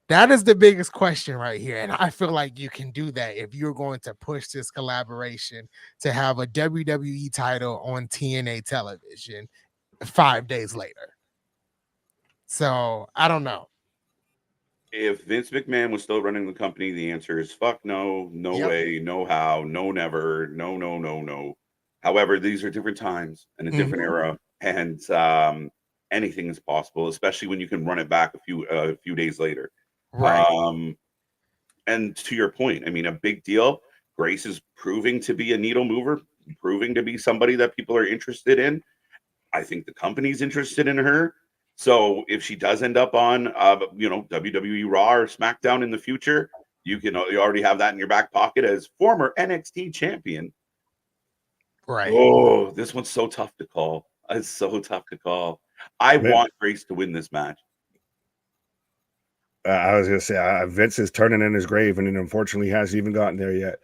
That is the biggest question right here. And I feel like you can do that if you're going to push this collaboration to have a WWE title on TNA television 5 days later. So I don't know. If Vince McMahon was still running the company, the answer is fuck no, no way, no how, no never, no. However, these are different times and a different era, and anything is possible, especially when you can run it back a few days later. Right. And to your point, I mean, a big deal. Grace is proving to be a needle mover, proving to be somebody that people are interested in. I think the company's interested in her. So if she does end up on, WWE Raw or SmackDown in the future, you already have that in your back pocket as former NXT champion. Right. Oh, this one's so tough to call. It's so tough to call. I want Grace to win this match. I was going to say, Vince is turning in his grave, and unfortunately hasn't even gotten there yet.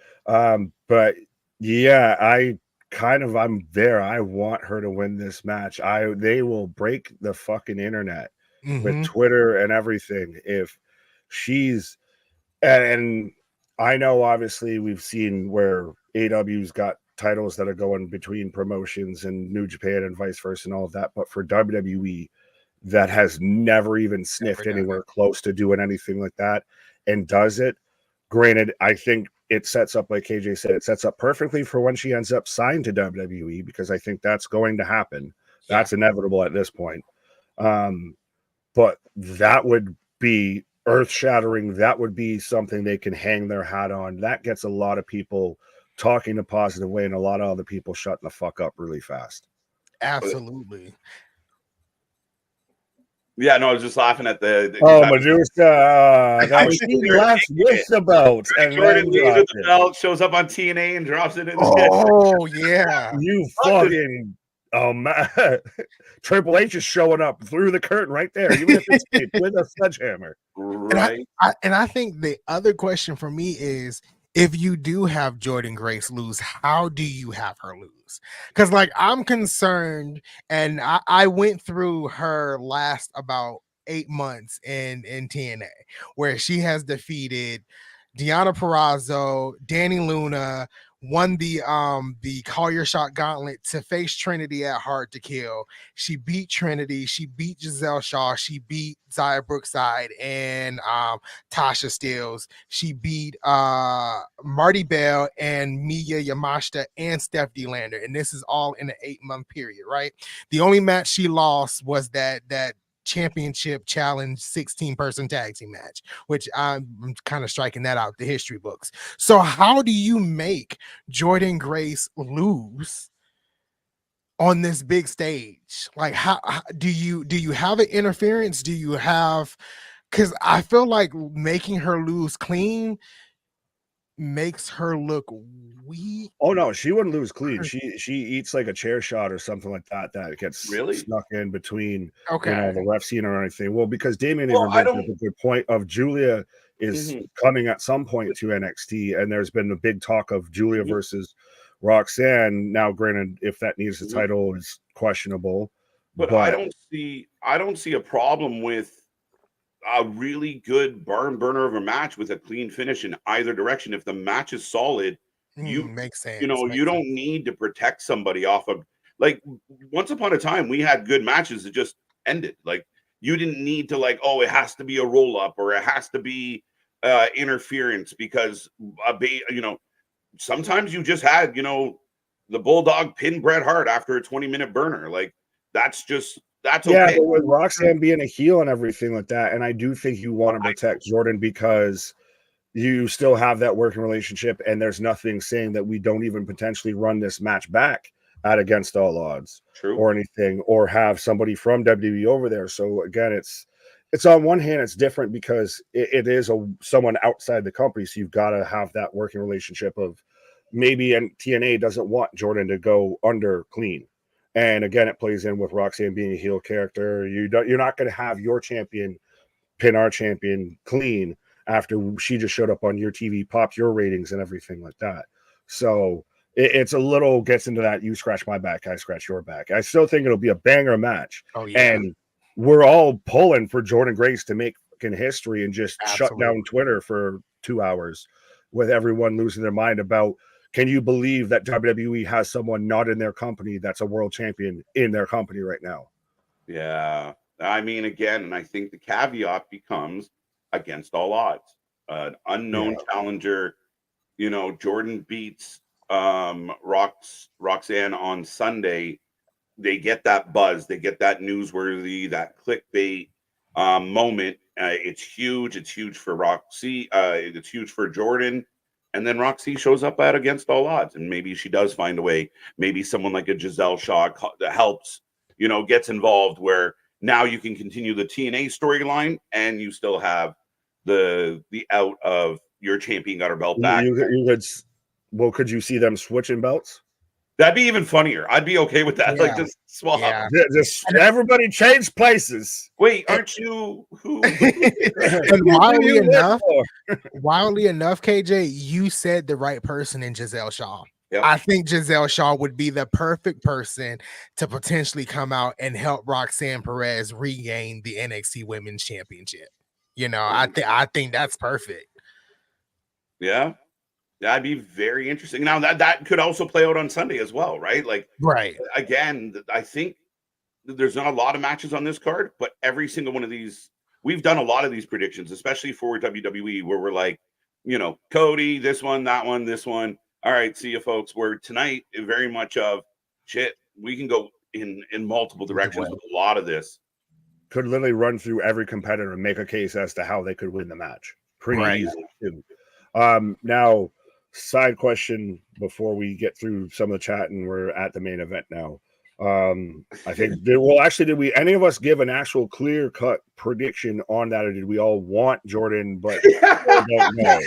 But yeah, I'm there. I want her to win this match. They will break the fucking internet with Twitter and everything if she's, and I know obviously we've seen where AW's got titles that are going between promotions and New Japan and vice versa and all of that, but for WWE, that has never even sniffed anywhere close to doing anything like that and does it. Granted, I think it sets up, like KJ said, it sets up perfectly for when she ends up signed to WWE, because I think that's going to happen. That's inevitable at this point. But that would be earth-shattering. That would be something they can hang their hat on. That gets a lot of people talking a positive way and a lot of other people shutting the fuck up really fast. Absolutely. Yeah, no, I was just laughing at the Medusa. That was last wish about. And Jordan leaves with the belt, shows up on TNA and drops it in. Oh, yeah. You fucking Triple H is showing up through the curtain right there, even if it's with a sledgehammer. Right. And I think the other question for me is, if you do have Jordynne Grace lose, how do you have her lose? Because like I'm concerned, and I went through her last about 8 months in TNA, where she has defeated Deonna Purrazzo, Danny Luna, won the Call Your Shot Gauntlet to face Trinity at Hard to Kill. She beat Trinity, she beat Giselle Shaw, she beat Zaya Brookside and Tasha Steeles. She beat Marty Bell and Miya Yamashita and Steph D. Lander. And this is all in an 8-month period, right? The only match she lost was that championship challenge 16-person tag team match, which I'm kind of striking that out the history books. So how do you make Jordynne Grace lose on this big stage? Like how do you have an interference? Do you have, because I feel like making her lose clean makes her look weak. Oh no, she wouldn't lose clean. She eats like a chair shot or something like that gets Really? snuck in between Okay. the ref scene or anything. Well, because Damien Well, even brings up a good point of Julia is coming at some point to NXT, and there's been a big talk of Julia versus Roxanne. Now, granted, if that needs a title is questionable, but I don't see a problem with a really good barn burner of a match with a clean finish in either direction. If the match is solid, makes sense. You don't need to protect somebody off of, like, once upon a time we had good matches that just ended. Like, you didn't need to, like, oh, it has to be a roll up or it has to be interference because sometimes you just had the Bulldog pin Bret Hart after a 20-minute burner. Like, that's okay. Yeah, but with Roxanne being a heel and everything like that, and I do think you want to protect Jordynne because you still have that working relationship, and there's nothing saying that we don't even potentially run this match back at Against All Odds or anything, or have somebody from WWE over there. So again, it's on one hand, it's different because it is someone outside the company, so you've got to have that working relationship of maybe, and TNA doesn't want Jordynne to go under clean. And again, it plays in with Roxanne being a heel character. You're not going to have your champion pin our champion clean after she just showed up on your TV, popped your ratings and everything like that. So it's a little gets into that you scratch my back, I scratch your back. I still think it'll be a banger match. Oh yeah. And we're all pulling for Jordynne Grace to make fucking history and just shut down Twitter for 2 hours with everyone losing their mind about, can you believe that WWE has someone not in their company that's a world champion in their company right now? Yeah. I mean, again, and I think the caveat becomes Against All Odds. An unknown challenger, Jordynne beats Roxanne on Sunday. They get that buzz, they get that newsworthy, that clickbait moment. It's huge. It's huge for Roxy. It's huge for Jordynne. And then Roxy shows up at Against All Odds, and maybe she does find a way. Maybe someone like a Giselle Shaw that helps, gets involved, where now you can continue the TNA storyline, and you still have the out of your champion got her belt back. Could you see them switching belts? That'd be even funnier. I'd be okay with that. Yeah. Like, just swap. Yeah. Just everybody change places. Wait, aren't you who? And wildly enough, KJ, you said the right person in Giselle Shaw. Yep. I think Giselle Shaw would be the perfect person to potentially come out and help Roxanne Perez regain the NXT Women's Championship. I think that's perfect. Yeah. That'd be very interesting. Now that could also play out on Sunday as well, right? Like, again, I think there's not a lot of matches on this card, but every single one of these, we've done a lot of these predictions, especially for WWE, where we're like, Cody, this one, that one, this one. All right, see you folks. Where tonight, very much of shit, we can go in multiple directions with a lot of this. Could literally run through every competitor and make a case as to how they could win the match. Pretty easily, too. Now, side question before we get through some of the chat, and we're at the main event now. I think did we any of us give an actual clear cut prediction on that, or did we all want Jordynne but don't know?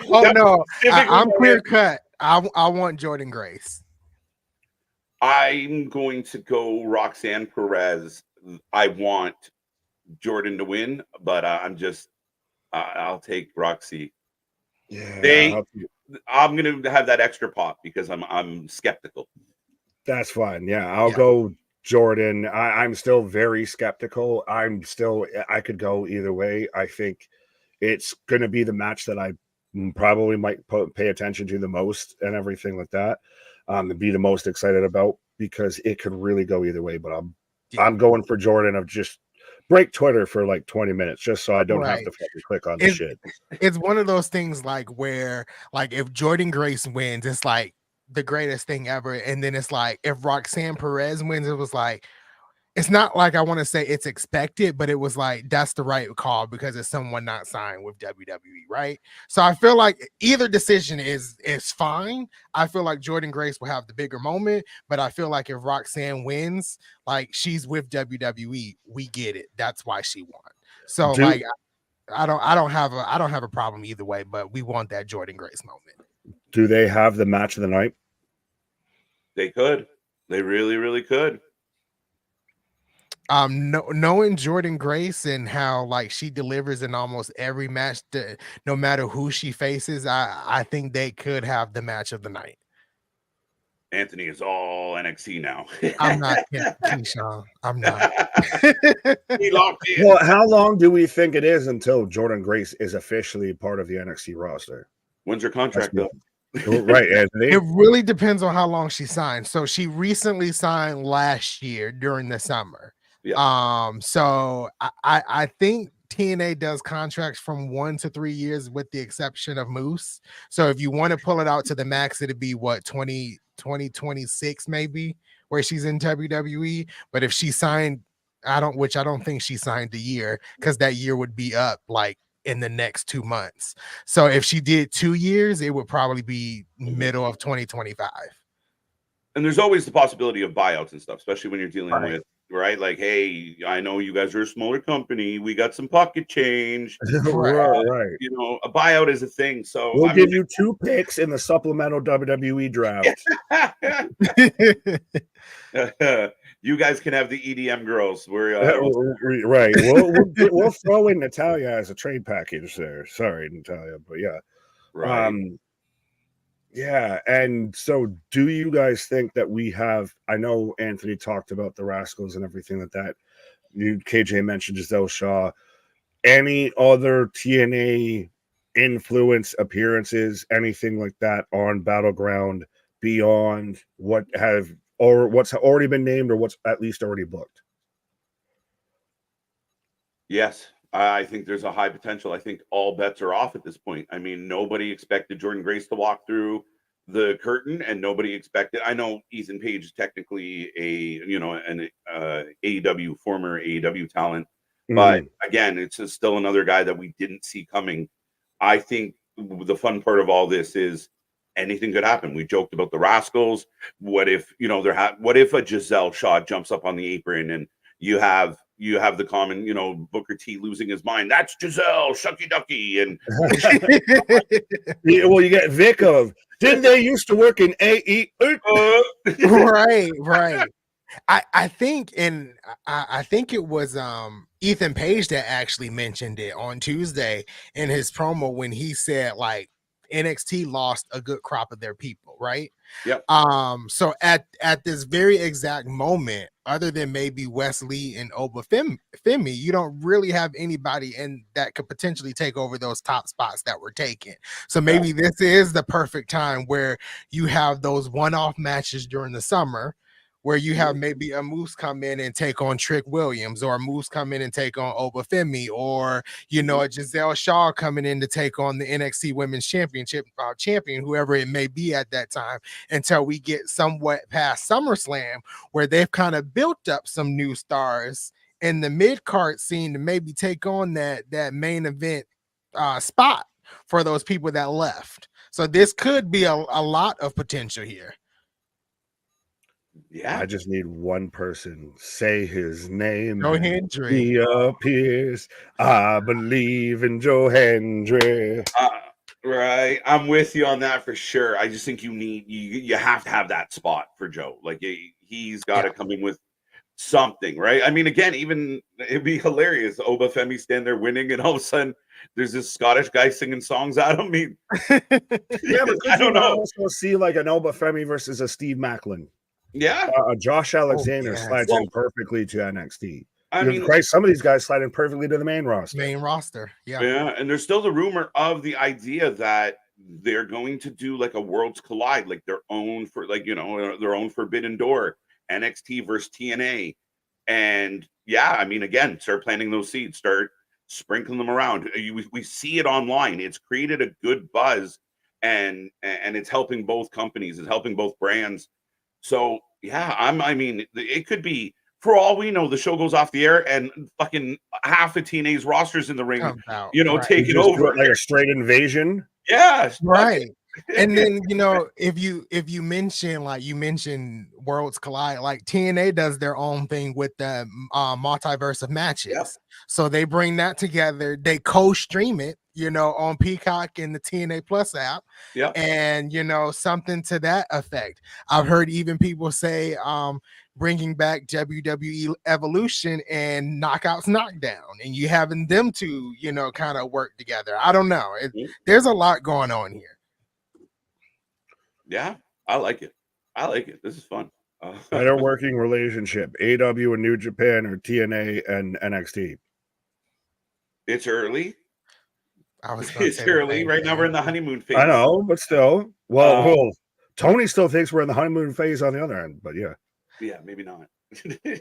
Oh no, I'm clear cut. I want Jordynne Grace. I'm going to go Roxanne Perez. I want Jordynne to win, but I'll take Roxy. Yeah, I'm gonna have that extra pop because I'm skeptical. that's fine. Yeah, I'll go Jordynne. I'm still very skeptical. I could go either way. I think it's going to be the match that I probably might pay attention to the most and everything like that. To be the most excited about, because it could really go either way. But I'm going for Jordynne. Of just break Twitter for like 20 minutes just so I don't have to fucking click on the shit. It's one of those things like where, like, if Jordynne Grace wins, it's like the greatest thing ever. And then it's like if Roxanne Perez wins, it was like, it's not like I want to say it's expected, but it was like that's the right call because it's someone not signed with WWE, right? So I feel like either decision is fine. I feel like Jordynne Grace will have the bigger moment, but I feel like if Roxanne wins, like she's with WWE, we get it. That's why she won. So like I don't have a problem either way, but we want that Jordynne Grace moment. Do they have the match of the night? They could. They really, really could. Knowing Jordynne Grace and how like she delivers in almost every match, no matter who she faces, I think they could have the match of the night. Anthony is all NXT now. I'm not Keyshawn. I'm not. He locked in. Well, how long do we think it is until Jordynne Grace is officially part of the NXT roster? When's her contract though? Right, Anthony. It really depends on how long she signed. So she recently signed last year during the summer. Yeah. So I think TNA does contracts from 1 to 3 years with the exception of Moose. So if you want to pull it out to the max, it'd be what 2026 maybe where she's in WWE. But if she signed, I don't think she signed a year because that year would be up like in the next 2 months. So if she did 2 years, it would probably be middle of 2025. And there's always the possibility of buyouts and stuff, especially when you're dealing with, right? Like, hey, I know you guys are a smaller company. We got some pocket change. Right. You know, a buyout is a thing. So we'll give you 2 picks in the supplemental WWE draft. You guys can have the EDM girls. Right. We'll throw in Natalia as a trade package there. Sorry, Natalia, but yeah. Right. Yeah, and so do you guys think that we have, I know Anthony talked about the Rascals and everything like that. KJ mentioned Giselle Shaw. Any other TNA influence appearances, anything like that on Battleground beyond what's already been named or what's at least already booked? Yes. I think there's a high potential. I think all bets are off at this point. I mean, nobody expected Jordynne Grace to walk through the curtain, and nobody expected. I know Ethan Page is technically an AEW former AEW talent, but again, it's still another guy that we didn't see coming. I think the fun part of all this is anything could happen. We joked about the Rascals. What if what if a Giselle Shaw jumps up on the apron and you have the common, Booker T losing his mind. That's Giselle, Shucky Ducky. And well, you get Vic of, didn't they used to work in AE? Right. I think I think it was Ethan Page that actually mentioned it on Tuesday in his promo when he said like NXT lost a good crop of their people, right? Yep. So at this very exact moment, other than maybe Wes Lee and Oba Femi, you don't really have anybody in that could potentially take over those top spots that were taken. So maybe this is the perfect time where you have those one-off matches during the summer where you have maybe a Moose come in and take on Trick Williams, or a Moose come in and take on Oba Femi, or a Giselle Shaw coming in to take on the NXT Women's Championship champion, whoever it may be at that time, until we get somewhat past SummerSlam, where they've kind of built up some new stars in the mid-card scene to maybe take on that main event spot for those people that left. So this could be a lot of potential here. Yeah, I just need one person say his name. Joe Hendry. He appears. I believe in Joe Hendry. Right, I'm with you on that for sure. I just think you have to have that spot for Joe. Like he's got to come in with something, right? I mean, again, even it'd be hilarious. Oba Femi stand there winning, and all of a sudden there's this Scottish guy singing songs at him. I mean, Yeah, but I could you don't not know. also see like an Oba Femi versus a Steve Macklin? Yeah. Josh Alexander yes. slides Well, in perfectly to NXT. I mean, Christ, some of these guys slide in perfectly to the main roster. Main roster. Yeah. yeah, and there's still the rumor of the idea that they're going to do like a Worlds Collide, like their own for like, you know, their own Forbidden Door, NXT versus TNA. And yeah, I mean, again, start planting those seeds, start sprinkling them around. We see it online. It's created a good buzz, and it's helping both companies, it's helping both brands. So yeah, I mean, it could be, for all we know, the show goes off the air and fucking half of TNA's rosters in the ring, Comes out. you know, Right. taking Just do over. it like a straight invasion. Yeah, Right. And then, you know, if you mention, like you mentioned Worlds Collide, like TNA does their own thing with the multiverse of matches. Yep. So they bring that together, they co-stream it, you know, on Peacock and the TNA Plus app. Yep. And, you know, something to that effect. I've heard even people say bringing back WWE Evolution and Knockouts Knockdown, and you having them two, you know, kind of work together. I don't know. There's a lot going on here. Yeah, I like it. I like it. This is fun. Better working relationship, AW and New Japan or TNA and NXT? It's early. I was gonna It's say the early. same Right now thing. we're in the honeymoon phase. I know, but still. Well, Tony still thinks we're in the honeymoon phase on the other end, but yeah. Yeah, maybe not.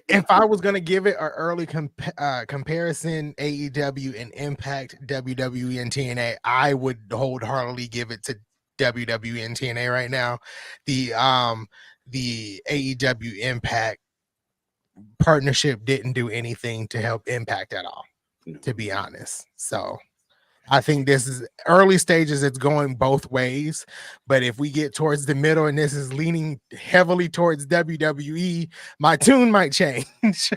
If I was gonna give it an early comparison, AEW and Impact, WWE and TNA, I would wholeheartedly give it to WWE and TNA right now. The AEW Impact partnership didn't do anything to help Impact at all, to be honest. So I think this is early stages. It's going both ways, but if we get towards the middle and this is leaning heavily towards WWE, my tune might change.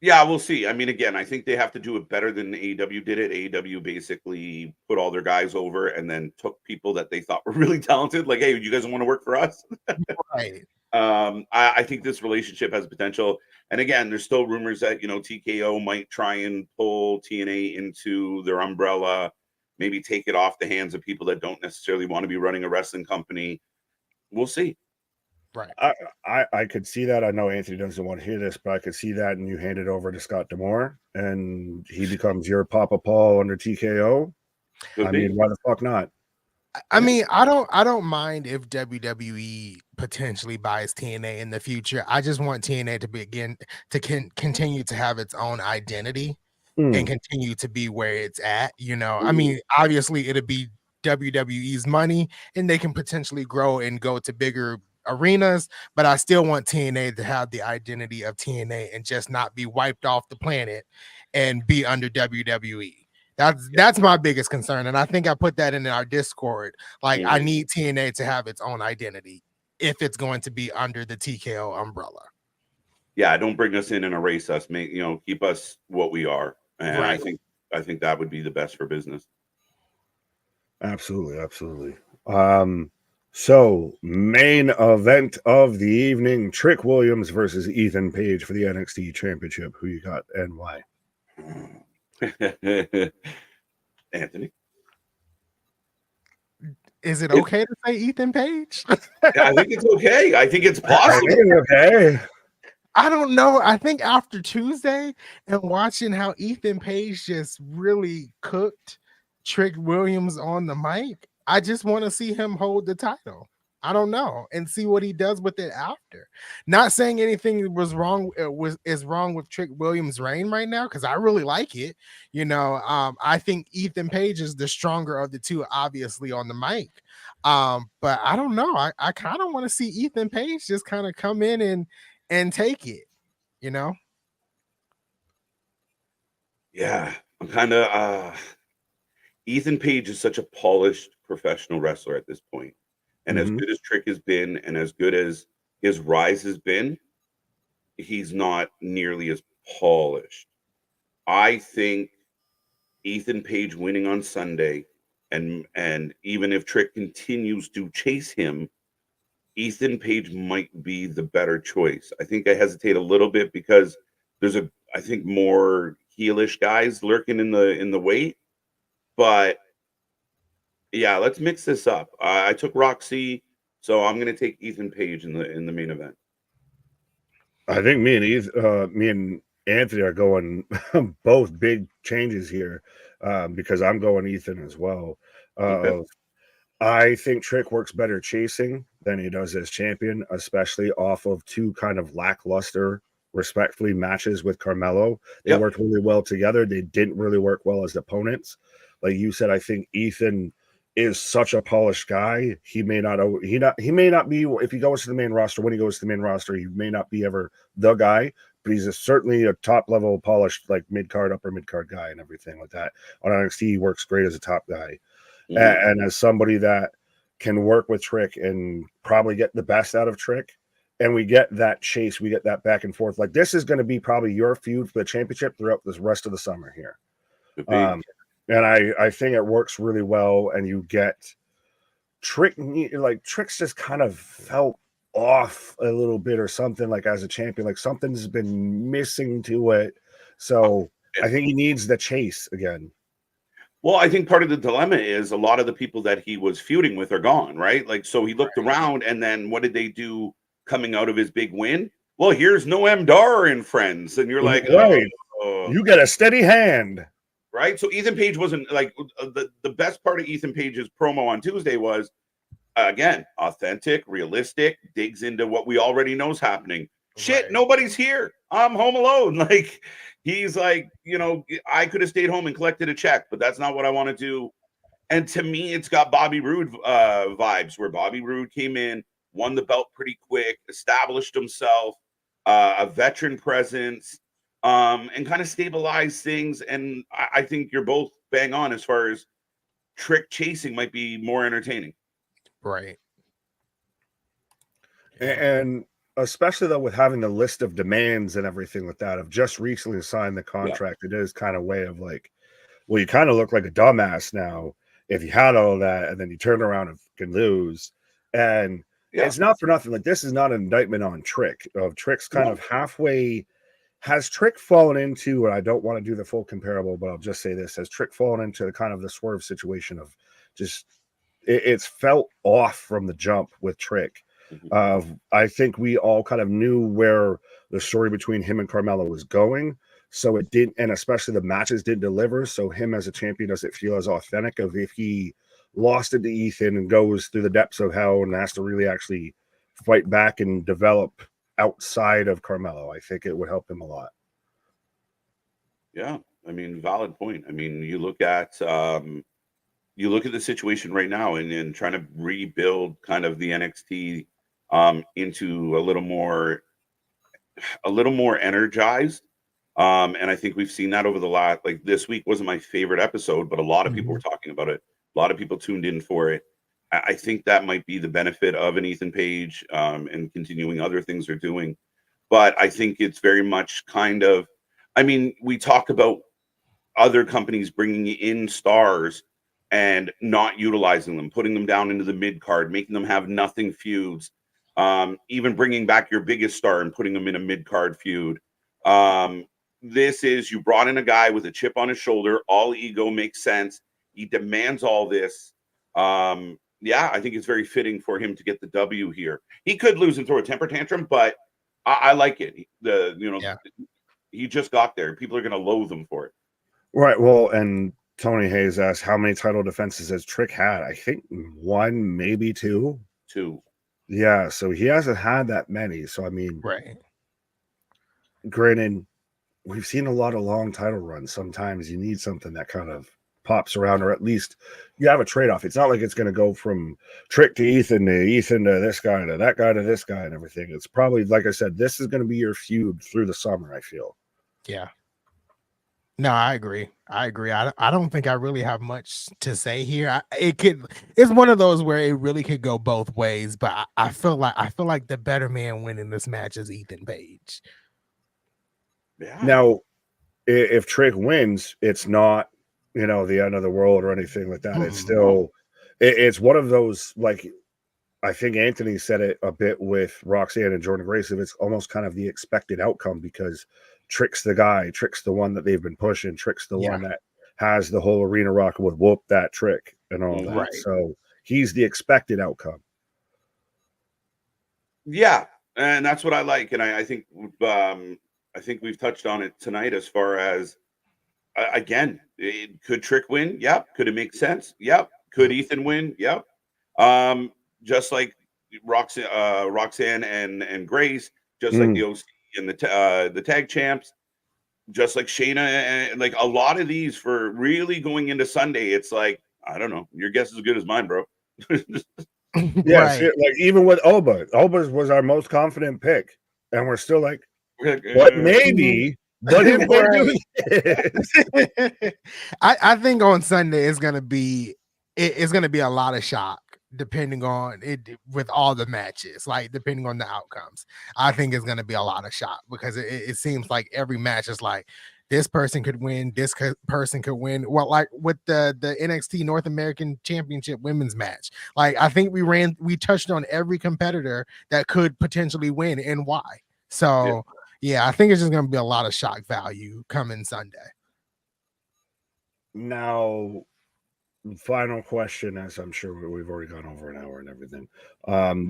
Yeah, we'll see. I mean, again, I think they have to do it better than AEW did it. AEW basically put all their guys over and then took people that they thought were really talented. Like, hey, you guys want to work for us? Right. I think this relationship has potential. And again, there's still rumors that, you know, TKO might try and pull TNA into their umbrella, maybe take it off the hands of people that don't necessarily want to be running a wrestling company. We'll see. Right. I could see that. I know Anthony doesn't want to hear this, but I could see that, and you hand it over to Scott D'Amore, and he becomes your Papa Paul under TKO. Could be. mean, why the fuck not? I mean, I don't mind if WWE potentially buys TNA in the future. I just want TNA to begin to continue to have its own identity and continue to be where it's at. You know, I mean, obviously it'll be WWE's money and they can potentially grow and go to bigger arenas, but I still want TNA to have the identity of TNA and just not be wiped off the planet and be under WWE. That's my biggest concern, and I think I put that in our Discord. Like, I need TNA to have its own identity if it's going to be under the TKO umbrella. Yeah, don't bring us in and erase us. Make, you know, keep us what we are, and Right. I think that would be the best for business. Absolutely, absolutely. So main event of the evening: Trick Williams versus Ethan Page for the NXT Championship. Who you got and why? Anthony, is it okay to say Ethan Page? I think it's okay. I think it's possible. Okay. I don't know. I think after Tuesday and watching how Ethan Page just really cooked Trick Williams on the mic, I just want to see him hold the title. I don't know, and see what he does with it after. Not saying anything was wrong is wrong with Trick Williams' reign right now, because I really like it. You know, I think Ethan Page is the stronger of the two, obviously on the mic. But I don't know. I kind of want to see Ethan Page just kind of come in and take it. You know. Yeah, I'm kind of. Ethan Page is such a polished professional wrestler at this point. And as good as Trick has been, and as good as his rise has been, he's not nearly as polished. I think Ethan Page winning on Sunday, and even if Trick continues to chase him, Ethan Page might be the better choice. I think I hesitate a little bit because there's I think more heelish guys lurking in the weight, but yeah, let's mix this up. I took Roxy, so I'm going to take Ethan Page in the main event. I think me and Anthony are going both big changes here because I'm going Ethan as well. Okay. I think Trick works better chasing than he does as champion, especially off of two kind of lackluster, respectfully, matches with Carmelo. They worked really well together. They didn't really work well as opponents. Like you said, I think Ethan is such a polished guy. He may not be, if he goes to the main roster, when he goes to the main roster, he may not be ever the guy, but he's certainly a top level polished, like mid-card, upper mid-card guy and everything like that. On NXT, he works great as a top guy. Mm-hmm. And as somebody that can work with Trick and probably get the best out of Trick, and we get that chase, we get that back and forth. Like, this is going to be probably your feud for the championship throughout this rest of the summer here. And I think it works really well, and you get Trick, like Trick's just kind of felt off a little bit or something, like as a champion, like something's been missing to it. So I think he needs the chase again. Well, I think part of the dilemma is a lot of the people that he was feuding with are gone, right? Like, so he looked around, and then what did they do coming out of his big win? Well, here's Noam Dar and friends, and you're like, right, you get a steady hand. Right. So Ethan Page wasn't like the best part of Ethan Page's promo on Tuesday was, again, authentic, realistic, digs into what we already know is happening. Shit, nobody's here. I'm home alone. Like, he's like, you know, I could have stayed home and collected a check, but that's not what I want to do. And to me, it's got Bobby Roode vibes, where Bobby Roode came in, won the belt pretty quick, established himself, a veteran presence. And kind of stabilize things. And I think you're both bang on as far as Trick chasing might be more entertaining. Right. And especially though with having the list of demands and everything like that, of just recently signed the contract, it is kind of way of like, well, you kind of look like a dumbass now if you had all that and then you turn around and can lose. And it's not for nothing. Like, this is not an indictment on Trick. Trick's kind of halfway. Has Trick fallen into, and I don't want to do the full comparable, but I'll just say this, has Trick fallen into kind of the Swerve situation of just, it's felt off from the jump with Trick. I think we all kind of knew where the story between him and Carmelo was going. So it didn't, and especially the matches didn't deliver. So him as a champion doesn't feel as authentic of if he lost it to Ethan and goes through the depths of hell and has to really actually fight back and develop outside of Carmelo. I think it would help him a lot. Yeah, I mean, valid point. I mean, you look at the situation right now and trying to rebuild kind of the NXT into a little more energized. And I think we've seen that over the last, like, this week wasn't my favorite episode, but a lot of people were talking about it. A lot of people tuned in for it. I think that might be the benefit of an Ethan Page and continuing other things they're doing. But I think it's very much kind of, I mean, we talk about other companies bringing in stars and not utilizing them, putting them down into the mid card, making them have nothing feuds, even bringing back your biggest star and putting them in a mid card feud. This is, you brought in a guy with a chip on his shoulder, all ego, makes sense. He demands all this. Yeah, I think it's very fitting for him to get the W here. He could lose and throw a temper tantrum, but I like it. He just got there. People are going to loathe him for it. Right. Well, and Tony Hayes asked, how many title defenses has Trick had? I think 1, maybe 2. 2. Yeah, so he hasn't had that many. So, I mean, granted, we've seen a lot of long title runs. Sometimes you need something that kind of pops around, or at least you have a trade-off. It's not like it's going to go from Trick to Ethan to this guy to that guy to this guy and everything. It's probably, like I said, this is going to be your feud through the summer, I feel. Yeah. No, I agree. I don't think I really have much to say here. It's one of those where it really could go both ways, but I feel like the better man winning this match is Ethan Page. Yeah. Now, if Trick wins, it's not, the end of the world or anything like that. It's still, it's one of those, like, I think Anthony said it a bit with Roxanne and Jordynne Grace. It's almost kind of the expected outcome because Trick's the guy, Trick's the one that they've been pushing, Trick's the one that has the whole arena rock with whoop that Trick and all that. Right. So he's the expected outcome. Yeah, and that's what I like, and I think we've touched on it tonight as far as again, could Trick win? Yep. Could it make sense? Yep. Could Ethan win? Yep. Just like Roxanne and Grace, just like the OC and the tag champs, just like Shayna, and like a lot of these for really going into Sunday. It's like, I don't know. Your guess is as good as mine, bro. Yeah, Right. like even with Oba was our most confident pick, and we're still like, but maybe. But if they do this. I think on Sunday it's gonna be a lot of shock depending on it with all the matches, like depending on the outcomes. I think it's gonna be a lot of shock because it seems like every match is like this person could win, this person could win. Well, like with the NXT North American Championship women's match, like I think we touched on every competitor that could potentially win and why. So yeah, I think it's just going to be a lot of shock value coming Sunday. Now, final question, as I'm sure we've already gone over an hour and everything.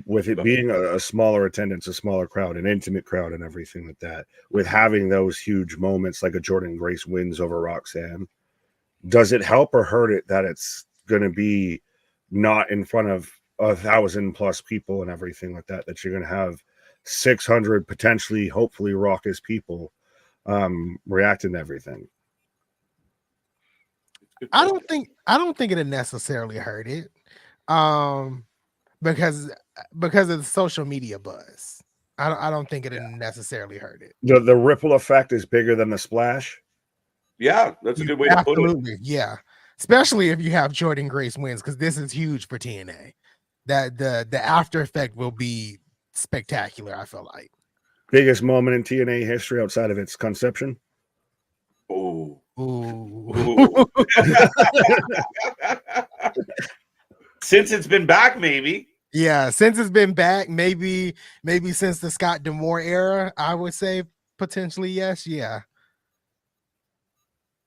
With it being a smaller attendance, a smaller crowd, an intimate crowd, and everything like that, with having those huge moments like a Jordynne Grace wins over Roxanne, does it help or hurt it that it's going to be not in front of 1,000+ people and everything like that? That you're going to have 600 potentially, hopefully, raucous people reacting to everything. I don't think it'll necessarily hurt it, because of the social media buzz. I don't think it'll necessarily hurt it. The ripple effect is bigger than the splash. Yeah, that's a good way to put it. Absolutely, yeah. Especially if you have Jordynne Grace wins, because this is huge for TNA. That the after effect will be spectacular. I feel like biggest moment in TNA history outside of its conception. Oh. Ooh. Since it's been back, maybe. Yeah, since it's been back, maybe since the Scott D'Amore era, I would say potentially yes. Yeah.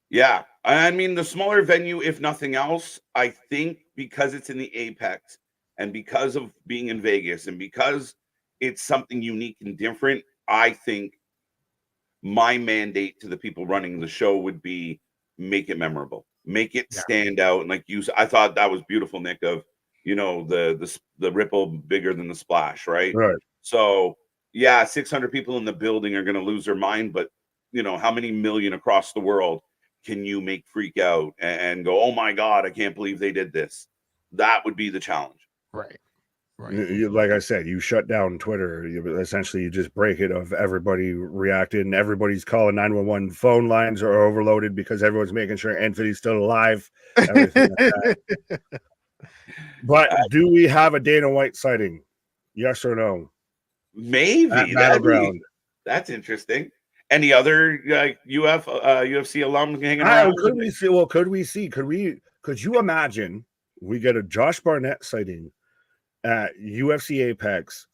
Yeah. I mean, the smaller venue, if nothing else, I think because it's in the Apex and because of being in Vegas and because it's something unique and different, I think my mandate to the people running the show would be make it memorable, make it stand out. And like I thought that was beautiful, Nick, of, the ripple bigger than the splash. Right. So yeah, 600 people in the building are going to lose their mind, but how many million across the world can you make freak out and go, oh my God, I can't believe they did this? That would be the challenge. Right. Like I said, you shut down Twitter. Essentially, you just break it of everybody reacting. Everybody's calling 911. Phone lines are overloaded because everyone's making sure Anthony's still alive. Everything like that. But do we have a Dana White sighting? Yes or no? Maybe. Battleground. That's interesting. Any other UFC alum hanging around? Could you imagine we get a Josh Barnett sighting at UFC Apex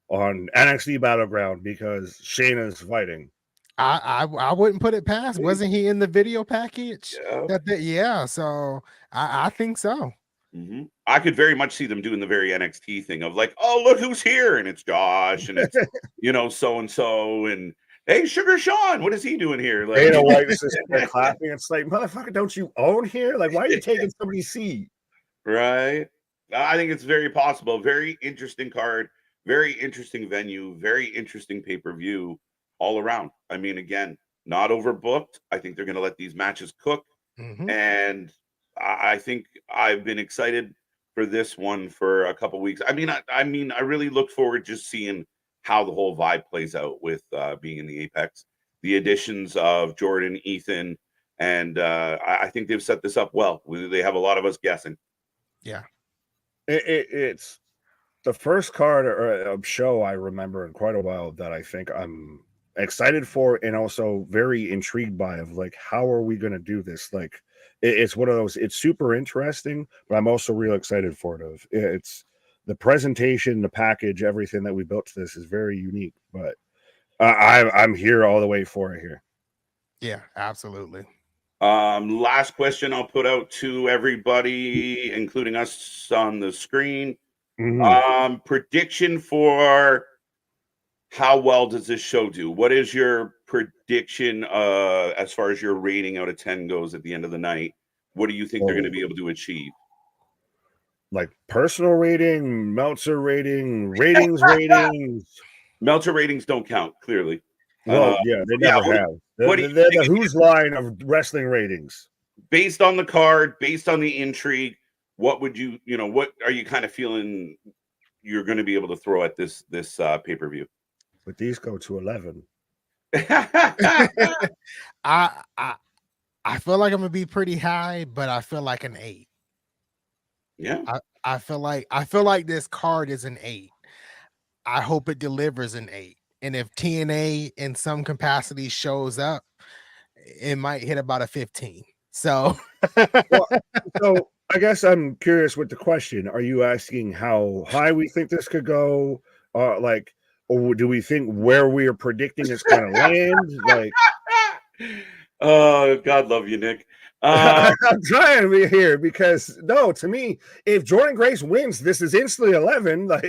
on NXT Battleground because Shayna's fighting? I wouldn't put it past. Wasn't he in the video package? Yeah. So I think so. Mm-hmm. I could very much see them doing the very NXT thing of like, oh, look who's here, and it's Josh, and it's so and so, and hey, Sugar Sean, what is he doing here? Like, Dana White's just clapping. It's like, motherfucker, don't you own here? Like, why are you taking somebody's seat? Right. I think it's very possible. Very interesting card, very interesting venue, very interesting pay-per-view all around. I mean, again, not overbooked. I think they're going to let these matches cook. Mm-hmm. And I think I've been excited for this one for a couple weeks. I mean, I really look forward to just seeing how the whole vibe plays out with being in the Apex. The additions of Jordynne, Ethan, and I think they've set this up well. They have a lot of us guessing. Yeah. It's the first card or show I remember in quite a while that I think I'm excited for and also very intrigued by of like, how are we going to do this? Like, it's one of those, it's super interesting, but I'm also real excited for it. It's the presentation, the package, everything that we built to this is very unique. But I'm here all the way for it here. Yeah, absolutely. Last question I'll put out to everybody, including us on the screen. Prediction for how well does this show do? What is your prediction as far as your rating out of 10 goes at the end of the night? What do you think they're going to be able to achieve? Like personal rating, Meltzer rating, ratings ratings. Meltzer ratings don't count, clearly. Well, yeah, they never have. They're the Who's line of wrestling ratings. Based on the card, based on the intrigue, what would you, what are you kind of feeling you're going to be able to throw at this pay-per-view? But these go to 11. I feel like I'm gonna be pretty high, but I feel like an 8. Yeah. I feel like this card is an 8. I hope it delivers an 8. And if TNA in some capacity shows up, it might hit about a 15. So, so I guess I'm curious with the question. Are you asking how high we think this could go? Or do we think where we are predicting it's going to land? Like, oh, God love you, Nick. I'm trying to be here because to me, if Jordynne Grace wins, this is instantly 11. Like,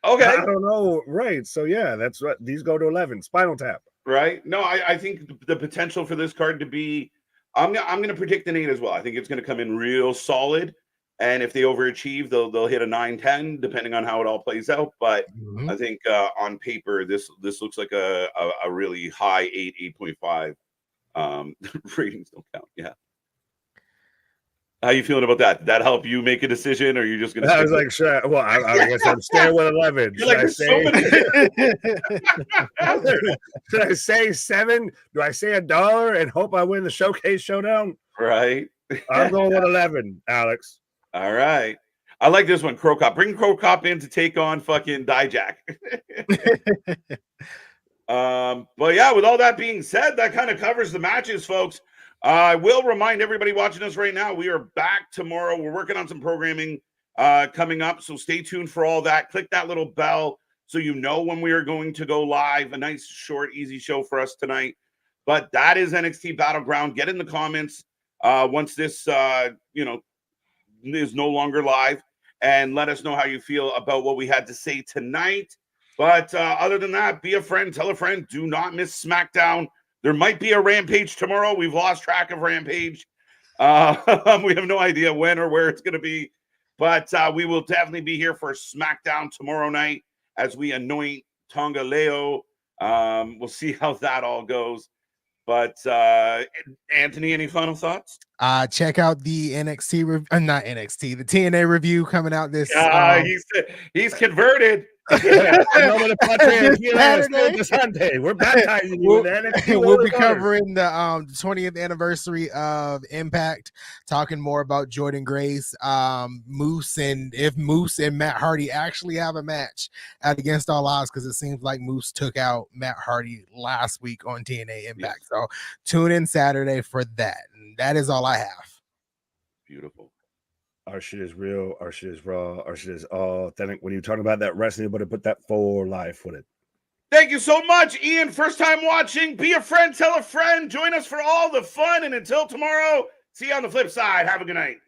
okay, I don't know, right? So yeah, that's what these go to 11. Spinal Tap, right? No, I think the potential for this card to be, I'm going to predict an 8 as well. I think it's going to come in real solid, and if they overachieve, they'll hit a 9-10 depending on how it all plays out. But I think on paper, this looks like a really high 8.5. Ratings don't count. Yeah. How you feeling about that? Did that help you make a decision, or are you just going to? I was like, sure. Well, I guess I'm staying with 11. Should I say 7? Do I say $1 and hope I win the showcase showdown? Right. I'm going with 11, Alex. All right. I like this one, Crow Cop. Bring Crow Cop in to take on fucking Dijak. But yeah, with all that being said, that kind of covers the matches, folks. I will remind everybody watching us right now, we are back tomorrow. We're working on some programming coming up, so stay tuned for all that. Click that little bell so you know when we are going to go live. A nice, short, easy show for us tonight. But that is NXT Battleground. Get in the comments once this, is no longer live, and let us know how you feel about what we had to say tonight. But other than that, be a friend, tell a friend. Do not miss SmackDown. There might be a Rampage tomorrow. We've lost track of Rampage. We have no idea when or where it's going to be. But we will definitely be here for SmackDown tomorrow night as we anoint Tonga Leo. We'll see how that all goes. But Anthony, any final thoughts? Check out the NXT not NXT, the TNA review coming out this. He's converted. Saturday. We're baptizing you. We'll be covering the 20th anniversary of Impact, talking more about Jordynne Grace, Moose, and if Moose and Matt Hardy actually have a match at Against All Odds, because it seems like Moose took out Matt Hardy last week on TNA Impact. Yes. So tune in Saturday for that. And that is all I have. Beautiful. Our shit is real. Our shit is raw. Our shit is authentic. When you're talking about that wrestling, but put that for life with it. Thank you so much, Ian. First time watching. Be a friend. Tell a friend. Join us for all the fun. And until tomorrow, see you on the flip side. Have a good night.